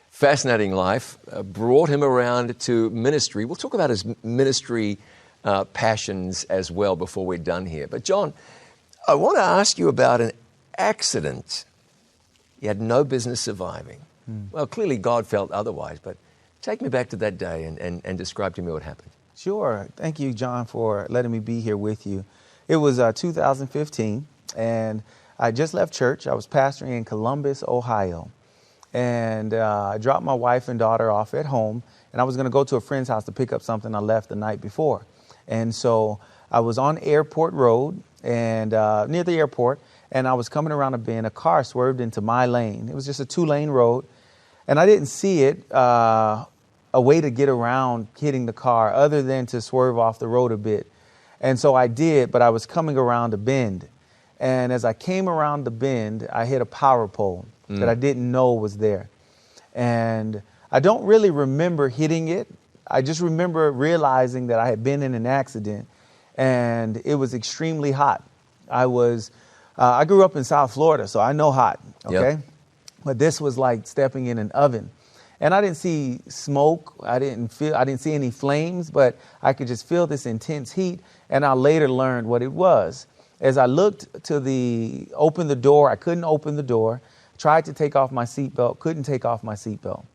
fascinating life brought him around to ministry. We'll talk about his ministry passions as well before we're done here. But John, I want to ask you about an accident you had no business surviving. Well, clearly God felt otherwise, but take me back to that day and describe to me what happened. Sure. Thank you, John, for letting me be here with you. It was 2015, and I just left church. I was pastoring in Columbus, Ohio. And I dropped my wife and daughter off at home, and I was going to go to a friend's house to pick up something I left the night before. And so I was on Airport Road and near the airport, and I was coming around a bend. A car swerved into my lane. It was just a 2-lane road, and I didn't see it a way to get around hitting the car other than to swerve off the road a bit. And so I did, but I was coming around a bend. And as I came around the bend, I hit a power pole that I didn't know was there. And I don't really remember hitting it. I just remember realizing that I had been in an accident, and it was extremely hot. I grew up in South Florida, so I know hot, okay? Yep. But this was like stepping in an oven. And I didn't see smoke, I didn't see any flames, but I could just feel this intense heat, and I later learned what it was. As I looked to open the door, I couldn't open the door. Tried to take off my seatbelt, couldn't take off my seatbelt.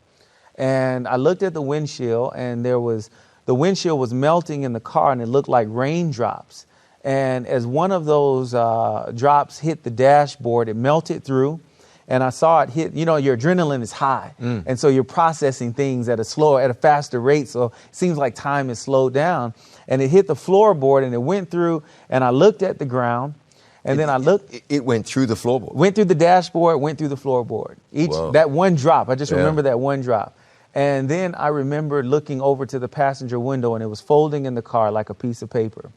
And I looked at the windshield, and the windshield was melting in the car, and it looked like raindrops. And as one of those drops hit the dashboard, it melted through. And I saw it hit, your adrenaline is high. And so you're processing things at a faster rate. So it seems like time is slowed down. And it hit the floorboard, and it went through, and I looked at the ground. And then I looked. It went through the floorboard. Went through the dashboard, went through the floorboard. That one drop. I just remember that one drop. And then I remember looking over to the passenger window, and it was folding in the car like a piece of paper.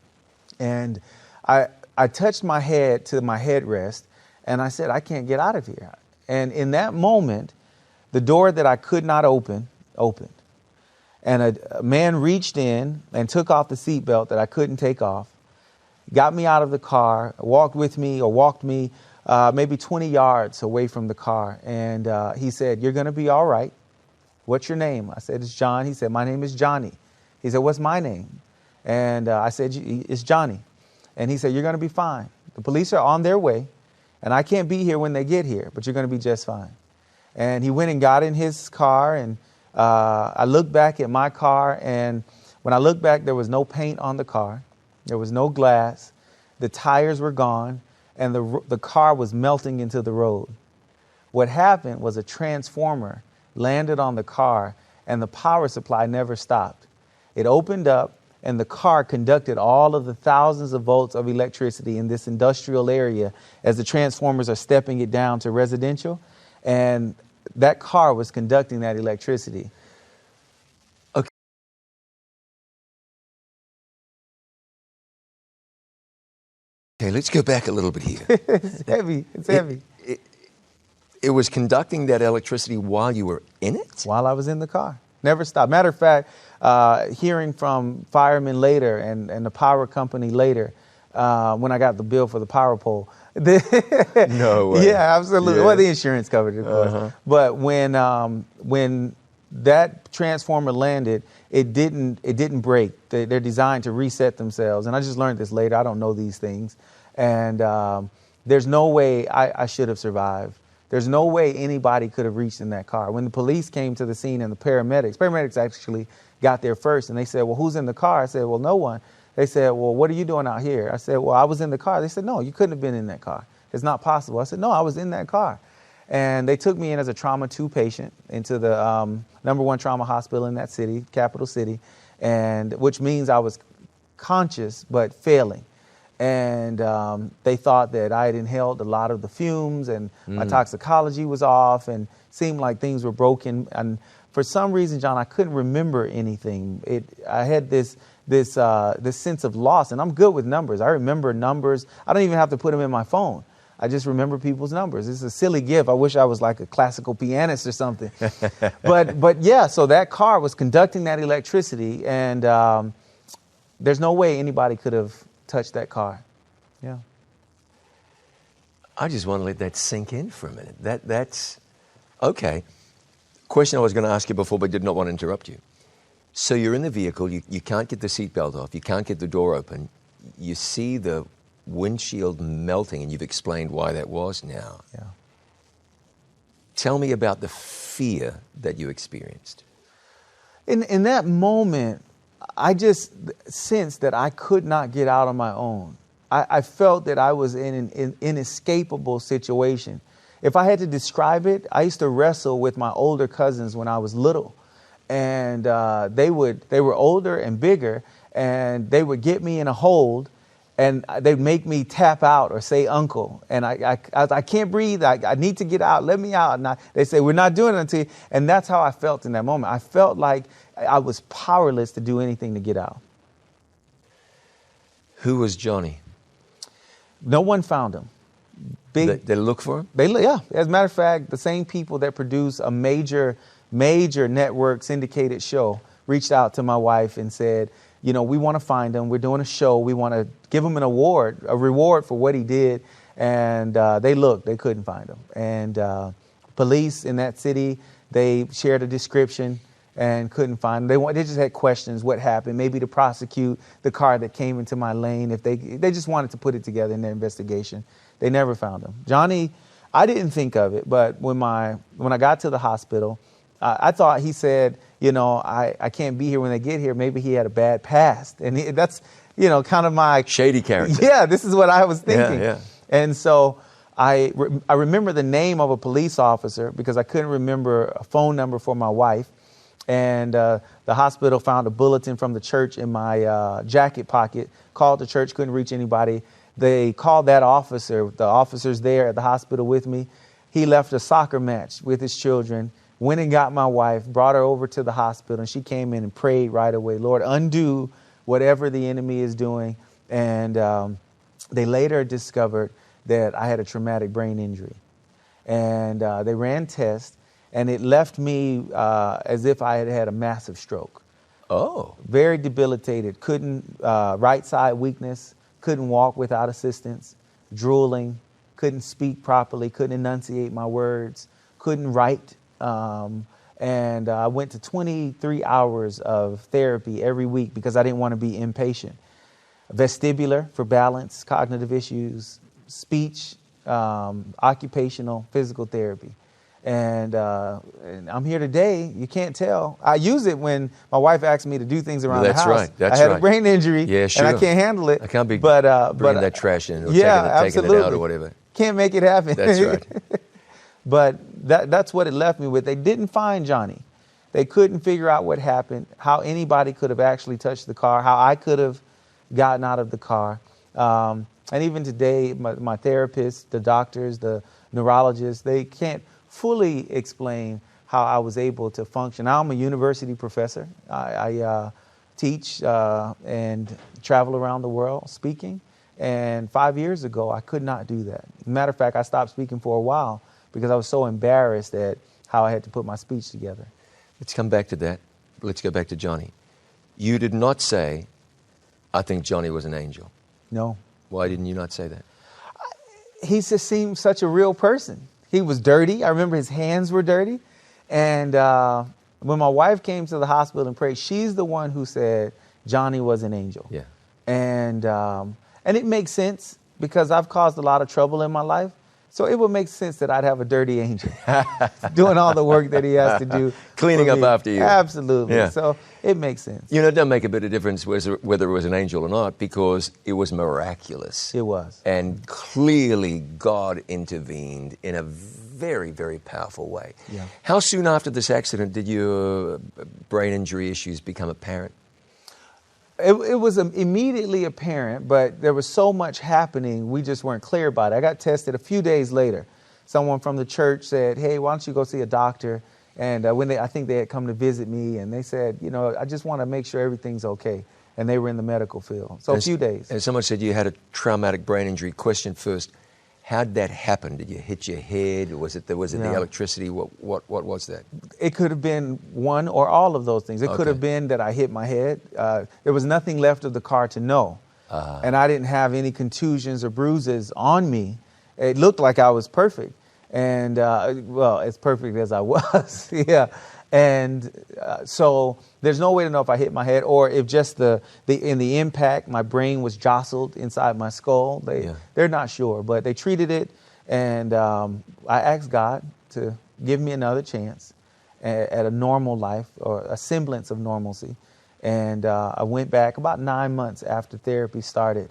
And I touched my head to my headrest, and I said, I can't get out of here. And in that moment, the door that I could not open, opened. And a man reached in and took off the seatbelt that I couldn't take off, got me out of the car, walked me maybe 20 yards away from the car. And he said, "You're going to be all right. What's your name?" I said, "It's John." He said, "My name is Johnny." He said, "What's my name?" And I said, "It's Johnny." And he said, "You're going to be fine. The police are on their way, and I can't be here when they get here, but you're going to be just fine." And he went and got in his car, and I looked back at my car, and when I looked back, there was no paint on the car. There was no glass. The tires were gone, and the car was melting into the road. What happened was a transformer landed on the car, and the power supply never stopped. It opened up, and the car conducted all of the thousands of volts of electricity in this industrial area as the transformers are stepping it down to residential. And that car was conducting that electricity. Okay, let's go back a little bit here. It's heavy. It's heavy. It was conducting that electricity while you were in it? While I was in the car. Never stopped. Matter of fact, hearing from firemen later and the power company later, when I got the bill for the power pole. No way. Yeah, absolutely. Yeah. Well, the insurance covered it, of course. But when that transformer landed, it didn't break. They're designed to reset themselves. And I just learned this later. I don't know these things. And there's no way I should have survived. There's no way anybody could have reached in that car. When the police came to the scene and the paramedics actually got there first, and they said, "Well, who's in the car?" I said, "Well, no one." They said, "Well, what are you doing out here?" I said, "Well, I was in the car." They said, "No, you couldn't have been in that car. It's not possible." I said, "No, I was in that car." And they took me in as a trauma 2 patient into the #1 trauma hospital in that city, capital city, and which means I was conscious but failing. And they thought that I had inhaled a lot of the fumes, and my toxicology was off, and seemed like things were broken. And for some reason, John, I couldn't remember anything. I had this sense of loss, and I'm good with numbers. I remember numbers. I don't even have to put them in my phone. I just remember people's numbers. It's a silly gift. I wish I was like a classical pianist or something. But yeah, so that car was conducting that electricity, and there's no way anybody could have touched that car. Yeah. I just want to let that sink in for a minute. That's okay. Question I was going to ask you before, but did not want to interrupt you. So you're in the vehicle, you can't get the seatbelt off, you can't get the door open, you see the windshield melting, and you've explained why that was now. Yeah. Tell me about the fear that you experienced. In that moment, I just sensed that I could not get out on my own. I felt that I was in an inescapable situation. If I had to describe it, I used to wrestle with my older cousins when I was little. And they were older and bigger, and they would get me in a hold, and they'd make me tap out or say uncle. And I can't breathe. I need to get out. Let me out. And they say, "We're not doing it until you." And that's how I felt in that moment. I felt like I was powerless to do anything to get out. Who was Johnny? No one found him. They look for him? Yeah. As a matter of fact, the same people that produce a major network syndicated show reached out to my wife and said, "We want to find him. We're doing a show. We want to give him a reward for what he did." And they couldn't find him. And police in that city, they shared a description and couldn't find him. They just had questions. What happened? Maybe to prosecute the car that came into my lane. If they just wanted to put it together in their investigation. They never found him. Johnny, I didn't think of it, but when I got to the hospital, I thought he said, I can't be here when they get here. Maybe he had a bad past. And that's, kind of my... Shady character. Yeah, this is what I was thinking. Yeah. And so I remember the name of a police officer because I couldn't remember a phone number for my wife. And the hospital found a bulletin from the church in my jacket pocket, called the church, couldn't reach anybody. They called that officer, the officer's there at the hospital with me. He left a soccer match with his children, went and got my wife, brought her over to the hospital, and she came in and prayed right away, "Lord, undo whatever the enemy is doing." And they later discovered that I had a traumatic brain injury. And they ran tests, and it left me as if I had had a massive stroke. Oh. Very debilitated. Couldn't, right side weakness, couldn't walk without assistance, drooling, couldn't speak properly, couldn't enunciate my words, couldn't write. And I went to 23 hours of therapy every week because I didn't want to be impatient. Vestibular for balance, cognitive issues, speech, occupational, physical therapy. And I'm here today. You can't tell. I use it when my wife asks me to do things around the house. That's right. That's I had right. a brain injury, Yeah, sure. and I can't handle it. I can't be but bringing that trash in or yeah, taking it out or whatever. Can't make it happen. That's right. But that's what it left me with. They didn't find Johnny. They couldn't figure out what happened, how anybody could have actually touched the car, how I could have gotten out of the car. And even today, my therapist, the doctors, the neurologists, they can't fully explain how I was able to function. Now I'm a university professor. I teach and travel around the world speaking. And 5 years ago, I could not do that. Matter of fact, I stopped speaking for a while because I was so embarrassed at how I had to put my speech together. Let's come back to that. Let's go back to Johnny. You did not say, I think Johnny was an angel. No. Why didn't you not say that? He just seemed such a real person. He was dirty. I remember his hands were dirty. And when my wife came to the hospital and prayed, she's the one who said Johnny was an angel. Yeah. And it makes sense because I've caused a lot of trouble in my life. So it would make sense that I'd have a dirty angel doing all the work that he has to do. Cleaning up after you. Absolutely. Yeah. So it makes sense. You know, it doesn't make a bit of difference whether it was an angel or not because it was miraculous. It was. And clearly God intervened in a very, very powerful way. Yeah. How soon after this accident did your brain injury issues become apparent? It was immediately apparent, but there was so much happening, we just weren't clear about it. I got tested a few days later. Someone from the church said, hey, why don't you go see a doctor? And I think they had come to visit me, and they said, you know, I just want to make sure everything's okay. And they were in the medical field. So a few days. And someone said you had a traumatic brain injury. Question first, how did that happen? Did you hit your head? Was it the electricity? What was that? It could have been one or all of those things. It could Okay. have been that I hit my head. There was nothing left of the car to know. And I didn't have any contusions or bruises on me. It looked like I was perfect. And, well, as perfect as I was. Yeah. And so there's no way to know if I hit my head or if just in the impact, my brain was jostled inside my skull. They're not sure, but they treated it. And I asked God to give me another chance at a normal life or a semblance of normalcy. And I went back about 9 months after therapy started.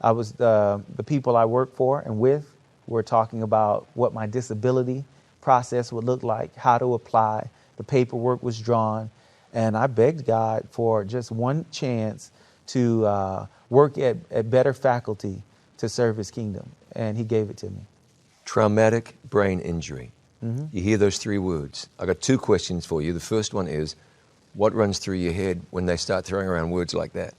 I was the people I work for and with were talking about what my disability process would look like, how to apply. The paperwork was drawn, and I begged God for just one chance to work at better faculty to serve His kingdom, and He gave it to me. Traumatic brain injury. Mm-hmm. You hear those three words. I got two questions for you. The first one is, what runs through your head when they start throwing around words like that?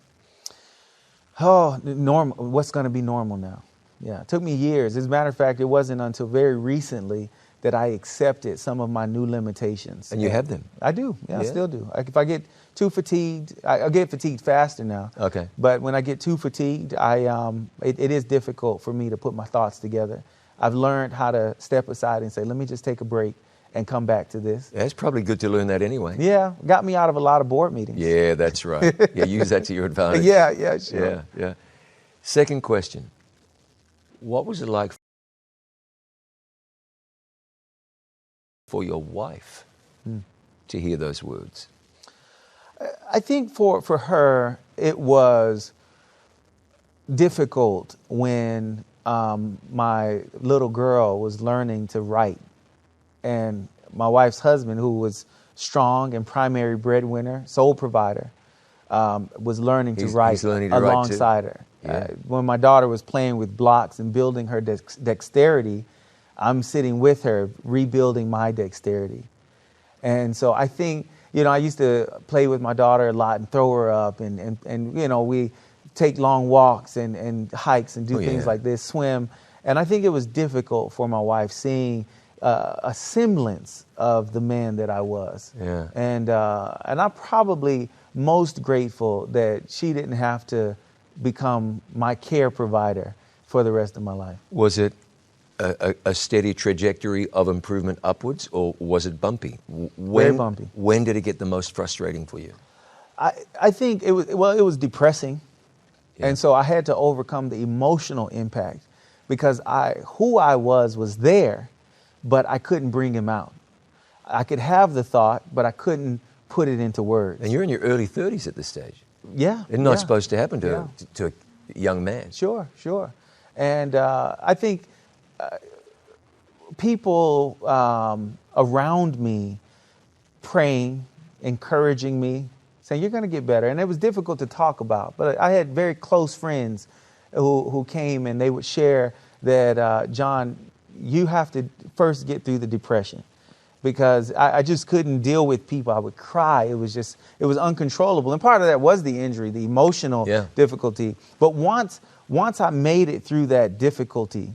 Oh, normal. What's going to be normal now? Yeah, it took me years. As a matter of fact, it wasn't until very recently that I accepted some of my new limitations. And you have them? I do. Yeah, I Yeah? still do. If I get too fatigued, I get fatigued faster now. Okay. But when I get too fatigued, it is difficult for me to put my thoughts together. I've learned how to step aside and say, let me just take a break and come back to this. Yeah, it's probably good to learn that anyway. Yeah, got me out of a lot of board meetings. Yeah, that's right. Yeah, use that to your advantage. Yeah, sure. Yeah, yeah. Second question. What was it like for your wife to hear those words? I think for her, it was difficult when my little girl was learning to write. And my wife's husband, who was strong and primary breadwinner, sole provider, was learning to write alongside her. Yeah. When my daughter was playing with blocks and building her dexterity, I'm sitting with her rebuilding my dexterity. And so I think, I used to play with my daughter a lot and throw her up and we take long walks and hikes and do things like this, swim. And I think it was difficult for my wife seeing a semblance of the man that I was. Yeah. And I'm probably most grateful that she didn't have to become my care provider for the rest of my life. Was it a steady trajectory of improvement upwards, or was it bumpy? Very bumpy. When did it get the most frustrating for you? I think it was depressing. Yeah. And so I had to overcome the emotional impact because who I was there, but I couldn't bring him out. I could have the thought, but I couldn't put it into words. And you're in your early 30s at this stage. Yeah. It's not yeah. supposed to happen to, Yeah. to a young man. Sure. And I think people around me praying, encouraging me, saying, you're going to get better. And it was difficult to talk about. But I had very close friends who came and they would share that, John, you have to first get through the depression. Because I just couldn't deal with people. I would cry. It was uncontrollable. And part of that was the injury, the emotional difficulty. But once I made it through that difficulty,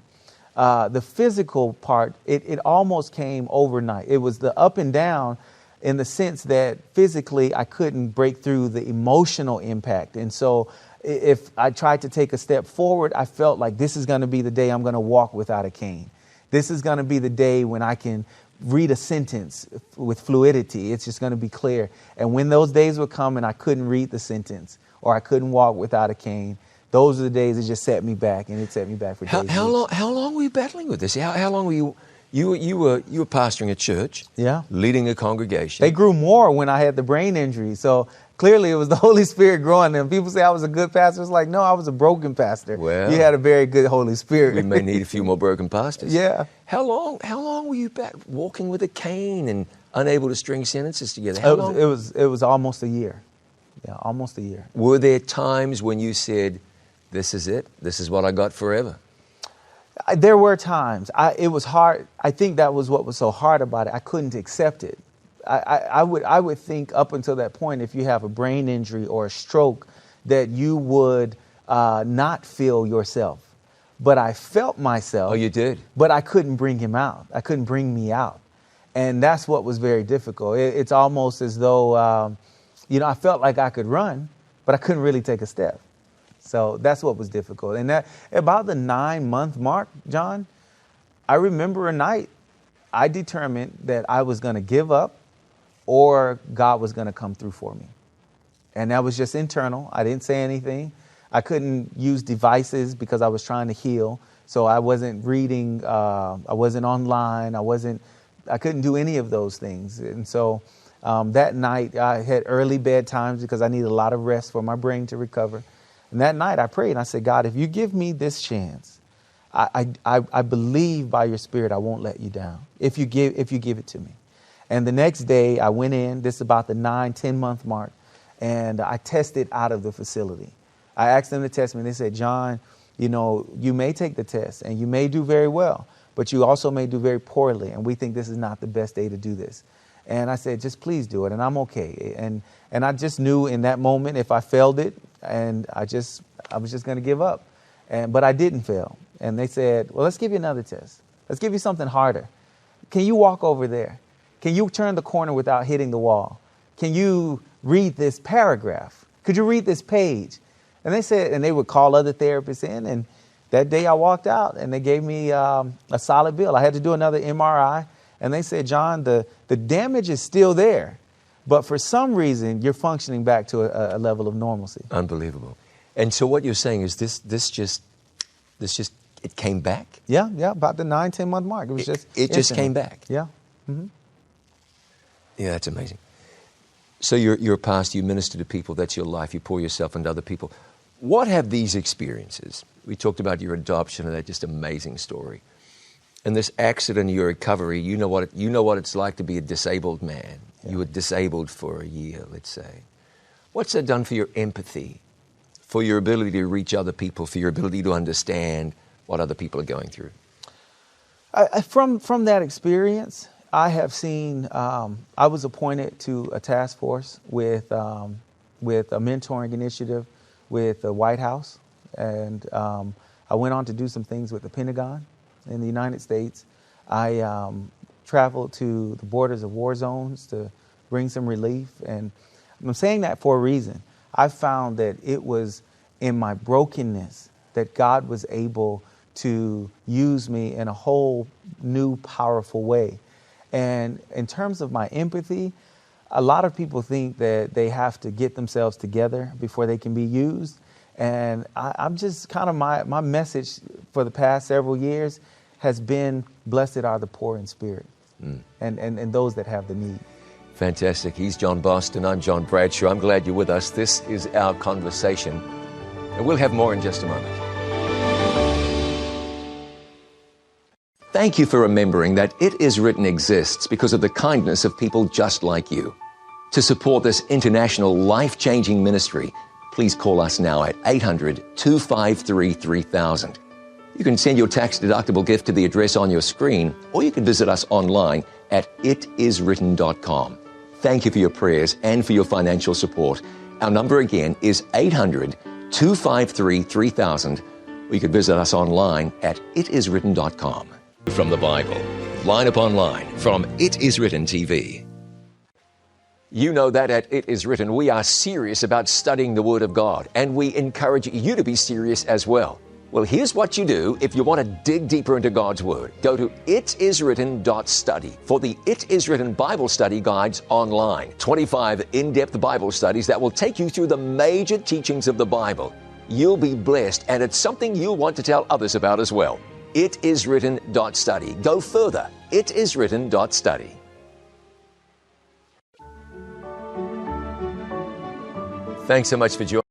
the physical part, it almost came overnight. It was the up and down in the sense that physically I couldn't break through the emotional impact. And so if I tried to take a step forward, I felt like this is going to be the day I'm going to walk without a cane. This is going to be the day when I can read a sentence with fluidity. It's just going to be clear. And when those days would come and I couldn't read the sentence or I couldn't walk without a cane, those are the days that just set me back, and it set me back for days. How long were you battling with this? How long were you were pastoring a church, leading a congregation? They grew more when I had the brain injury. So clearly it was the Holy Spirit growing them. People say I was a good pastor. It's like, no, I was a broken pastor. Well, you had a very good Holy Spirit. We may need a few more broken pastors. Yeah. How long were you back walking with a cane and unable to string sentences together? How long? It was almost a year. Yeah, almost a year. Were there times when you said, this is it? This is what I got forever? There were times. It was hard. I think that was what was so hard about it. I couldn't accept it. I would think up until that point, if you have a brain injury or a stroke, that you would not feel yourself. But I felt myself. Oh, you did? But I couldn't bring him out. I couldn't bring me out. And that's what was very difficult. It's almost as though, I felt like I could run, but I couldn't really take a step. So that's what was difficult. And that about the 9-month mark, John, I remember a night I determined that I was going to give up or God was going to come through for me. And that was just internal. I didn't say anything. I couldn't use devices because I was trying to heal. So I wasn't reading. I wasn't online. I couldn't do any of those things. And so that night I had early bedtimes because I needed a lot of rest for my brain to recover. And that night I prayed and I said, God, if you give me this chance, I believe by your Spirit I won't let you down if you give it to me. And the next day I went in, this is about the 9-10 month mark, and I tested out of the facility. I asked them to test me and they said, John, you may take the test and you may do very well, but you also may do very poorly. And we think this is not the best day to do this. And I said, just please do it. And I'm okay. And I just knew in that moment, if I failed it, and I was just going to give up. But I didn't fail. And they said, well, let's give you another test. Let's give you something harder. Can you walk over there? Can you turn the corner without hitting the wall? Can you read this paragraph? Could you read this page? And they said, and they would call other therapists in. And that day I walked out and they gave me a solid bill. I had to do another MRI. And they said, John, the damage is still there. But for some reason, you're functioning back to a level of normalcy. Unbelievable. And so what you're saying is this just it came back? Yeah, about the 9-10 month mark. It just came back. Yeah. Mm-hmm. Yeah, that's amazing. So you're a pastor, you minister to people, that's your life, you pour yourself into other people. What have these experiences? We talked about your adoption and that just amazing story. And this accident, your recovery, you know what it's like to be a disabled man. Yeah. You were disabled for a year, let's say. What's that done for your empathy, for your ability to reach other people, for your ability to understand what other people are going through? From that experience, I have seen, I was appointed to a task force with a mentoring initiative with the White House. And I went on to do some things with the Pentagon in the United States. I traveled to the borders of war zones to bring some relief. And I'm saying that for a reason. I found that it was in my brokenness that God was able to use me in a whole new, powerful way. And in terms of my empathy, a lot of people think that they have to get themselves together before they can be used. And I'm just kind of, my message for the past several years has been, blessed are the poor in spirit, and those that have the need. Fantastic. He's John Boston. I'm John Bradshaw. I'm glad you're with us. This is our conversation. And we'll have more in just a moment. Thank you for remembering that It Is Written exists because of the kindness of people just like you. To support this international life-changing ministry, please call us now at 800-253-3000. You can send your tax-deductible gift to the address on your screen, or you can visit us online at itiswritten.com. Thank you for your prayers and for your financial support. Our number again is 800-253-3000, or you can visit us online at itiswritten.com. From the Bible, line upon line, from It Is Written TV. You know that at It Is Written, we are serious about studying the Word of God, and we encourage you to be serious as well. Well, here's what you do if you want to dig deeper into God's Word. Go to itiswritten.study for the It Is Written Bible Study Guides online. 25 in-depth Bible studies that will take you through the major teachings of the Bible. You'll be blessed, and it's something you'll want to tell others about as well. Itiswritten.study. Go further. Itiswritten.study. Thanks so much for joining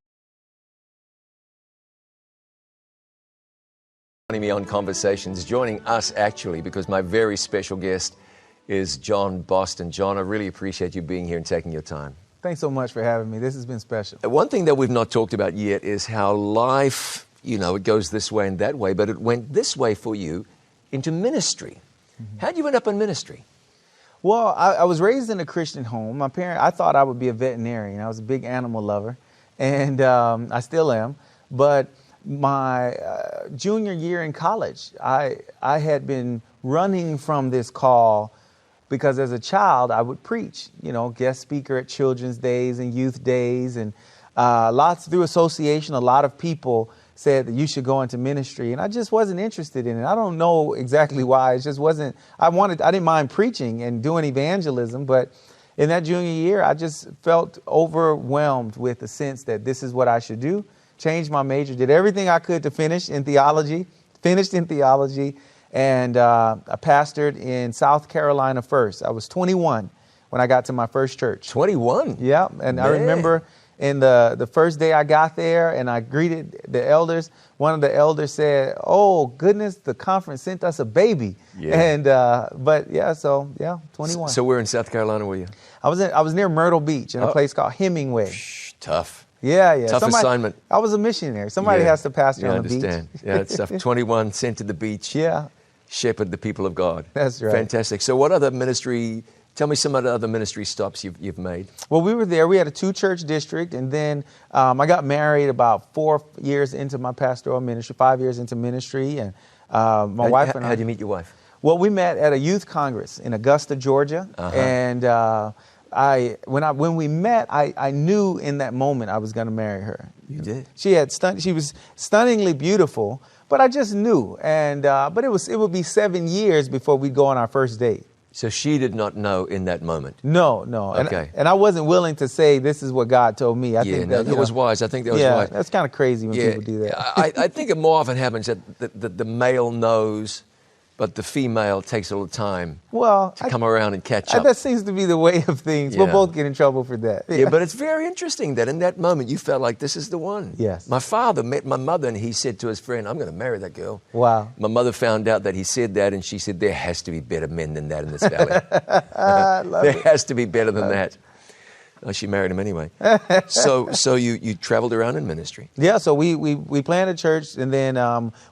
me on Conversations, joining us actually, because my very special guest is John Boston. John, I really appreciate you being here and taking your time. Thanks so much for having me. This has been special. One thing that we've not talked about yet is how life, it goes this way and that way, but it went this way for you into ministry. How'd you end up in ministry? Well, I was raised in a Christian home. I thought I would be a veterinarian. I was a big animal lover, and I still am. But my junior year in college, I had been running from this call because as a child I would preach, guest speaker at children's days and youth days, and lots through association. A lot of people said that you should go into ministry, and I just wasn't interested in it. I don't know exactly why. It just wasn't. I didn't mind preaching and doing evangelism, but in that junior year, I just felt overwhelmed with the sense that this is what I should do. Changed my major, did everything I could to finish in theology, and I pastored in South Carolina first. I was 21 when I got to my first church. 21? Yeah, and I remember in the first day I got there and I greeted the elders, one of the elders said, "Oh, goodness, the conference sent us a baby." Yeah. And, 21. So where in South Carolina were you? I was near Myrtle Beach in a place called Hemingway. Tough. Yeah. Tough assignment. I was a missionary. Somebody has to pastor on the beach. I understand. Yeah, it's tough. 21, sent to the beach. Yeah. Shepherd the people of God. That's right. Fantastic. So what other ministry, tell me some of the other ministry stops you've made. Well, we were there. We had a 2-church district, and then I got married about 4 years into my pastoral ministry, 5 years into ministry, and my wife and I. How did you meet your wife? Well, we met at a youth congress in Augusta, Georgia, and when we met, I knew in that moment I was going to marry her. You did? She was stunningly beautiful, but I just knew. And but it would be 7 years before we'd go on our first date. So she did not know in that moment? No. Okay. And I wasn't willing to say this is what God told me. I think that was wise. I think that was wise. That's kind of crazy when people do that. I think it more often happens that the male knows, but the female takes a little time to come around and catch up. That seems to be the way of things. Yeah. We'll both get in trouble for that. Yeah, but it's very interesting that in that moment you felt like this is the one. Yes. My father met my mother and he said to his friend, "I'm going to marry that girl." Wow. My mother found out that he said that and she said, "There has to be better men than that in this valley." There has to be better than that. Oh, she married him anyway. So you traveled around in ministry. Yeah, so we planted a church, and then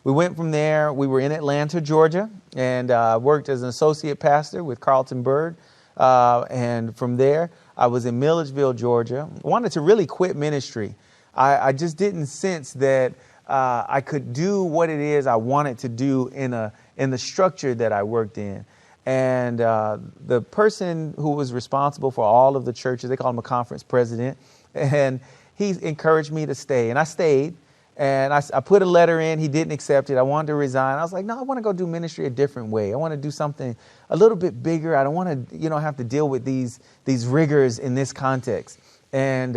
we went from there. We were in Atlanta, Georgia, and worked as an associate pastor with Carlton Bird. And from there, I was in Milledgeville, Georgia. Wanted to really quit ministry. I just didn't sense that I could do what it is I wanted to do in the structure that I worked in. And the person who was responsible for all of the churches, they call him a conference president, and he encouraged me to stay. And I stayed. And I put a letter in. He didn't accept it. I wanted to resign. I was like, no, I want to go do ministry a different way. I want to do something a little bit bigger. I don't want to, have to deal with these rigors in this context. And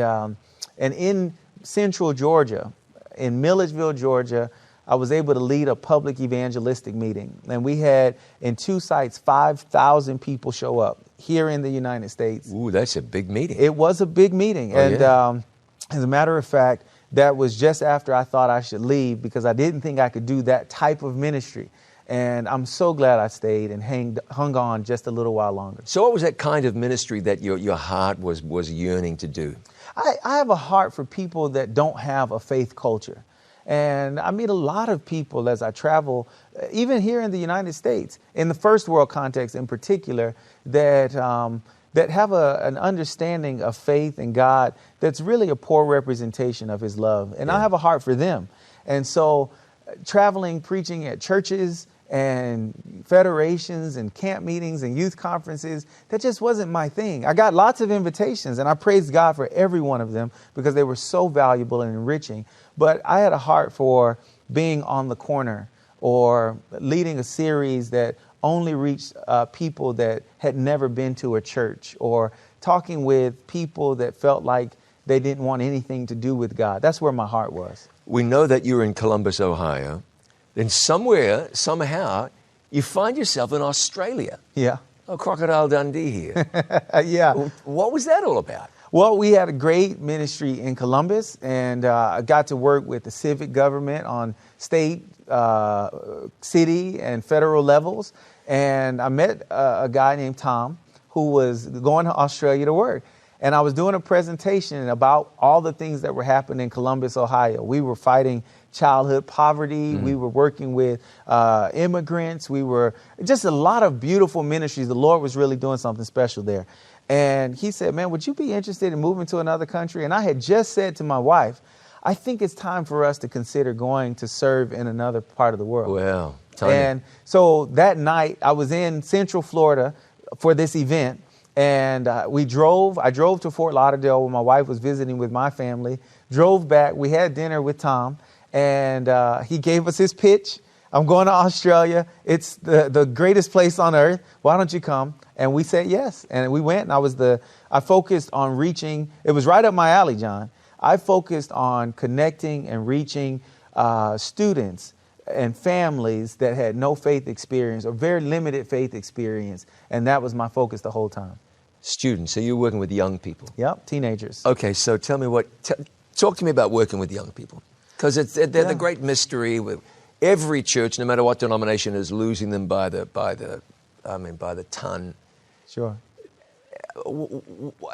in central Georgia, in Milledgeville, Georgia, I was able to lead a public evangelistic meeting. And we had, in 2 sites, 5,000 people show up here in the United States. Ooh, that's a big meeting. It was a big meeting. As a matter of fact, that was just after I thought I should leave because I didn't think I could do that type of ministry. And I'm so glad I stayed and hung on just a little while longer. So what was that kind of ministry that your heart was yearning to do? I have a heart for people that don't have a faith culture. And I meet a lot of people as I travel, even here in the United States, in the first world context in particular, that have an understanding of faith and God that's really a poor representation of His love. And I have a heart for them. And so traveling, preaching at churches and federations and camp meetings and youth conferences, that just wasn't my thing. I got lots of invitations and I praised God for every one of them because they were so valuable and enriching. But I had a heart for being on the corner or leading a series that only reached people that had never been to a church, or talking with people that felt like they didn't want anything to do with God. That's where my heart was. We know that you're in Columbus, Ohio. Then somewhere, somehow, you find yourself in Australia. Yeah. Oh, Crocodile Dundee here. Yeah. What was that all about? Well, we had a great ministry in Columbus, and I got to work with the civic government on state, city, and federal levels. And I met a guy named Tom who was going to Australia to work. And I was doing a presentation about all the things that were happening in Columbus, Ohio. We were fighting childhood poverty. We were working with immigrants. We were just a lot of beautiful ministries. The Lord was really doing something special there. And he said, man, would you be interested in moving to another country? And I had just said to my wife, I think it's time for us to consider going to serve in another part of the world. Well, and so that night I was in Central Florida for this event. And I drove to Fort Lauderdale where my wife was visiting with my family, drove back. We had dinner with Tom, and he gave us his pitch. I'm going to Australia. It's the greatest place on earth. Why don't you come? And we said yes. And we went, and I focused on reaching. It was right up my alley, John. I focused on connecting and reaching students and families that had no faith experience or very limited faith experience. And that was my focus the whole time. Students, so you're working with young people? Yep, teenagers. Okay, so tell me talk to me about working with young people. Because they're the great mystery. With every church, no matter what denomination, is losing them by the ton. Sure.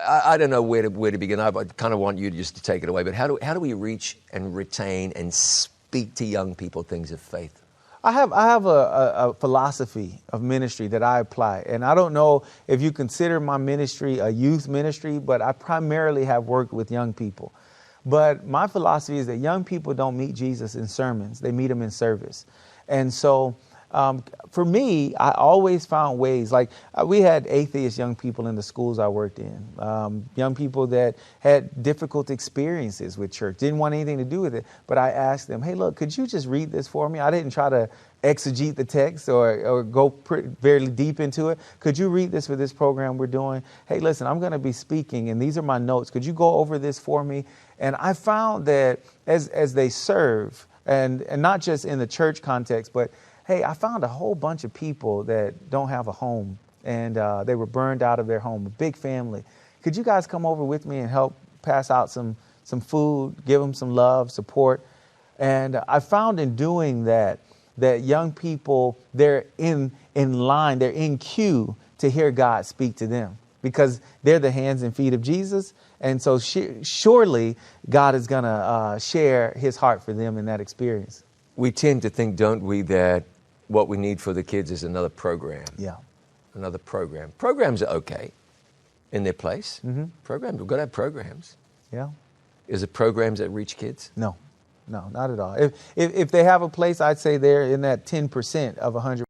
I don't know where to begin. I kind of want you to take it away. But how do we reach and retain and speak to young people things of faith? I have a philosophy of ministry that I apply. And I don't know if you consider my ministry a youth ministry, but I primarily have worked with young people. But my philosophy is that young people don't meet Jesus in sermons. They meet him in service. And so for me, I always found ways, like we had atheist young people in the schools I worked in, young people that had difficult experiences with church, didn't want anything to do with it. But I asked them, hey, look, could you just read this for me? I didn't try to exegete the text or go very deep into it. Could you read this for this program we're doing? Hey, listen, I'm going to be speaking and these are my notes. Could you go over this for me? And I found that as they serve, and not just in the church context, but hey, I found a whole bunch of people that don't have a home, and they were burned out of their home, a big family. Could you guys come over with me and help pass out some food, give them some love, support? And I found in doing that young people, they're in line, they're in queue to hear God speak to them because they're the hands and feet of Jesus. And so surely God is going to share his heart for them in that experience. We tend to think, don't we, that what we need for the kids is another program. Yeah. Another program. Programs are okay in their place. Mm-hmm. Programs, we've got to have programs. Yeah. Is it programs that reach kids? No, not at all. If they have a place, I'd say they're in that 10% of 100%.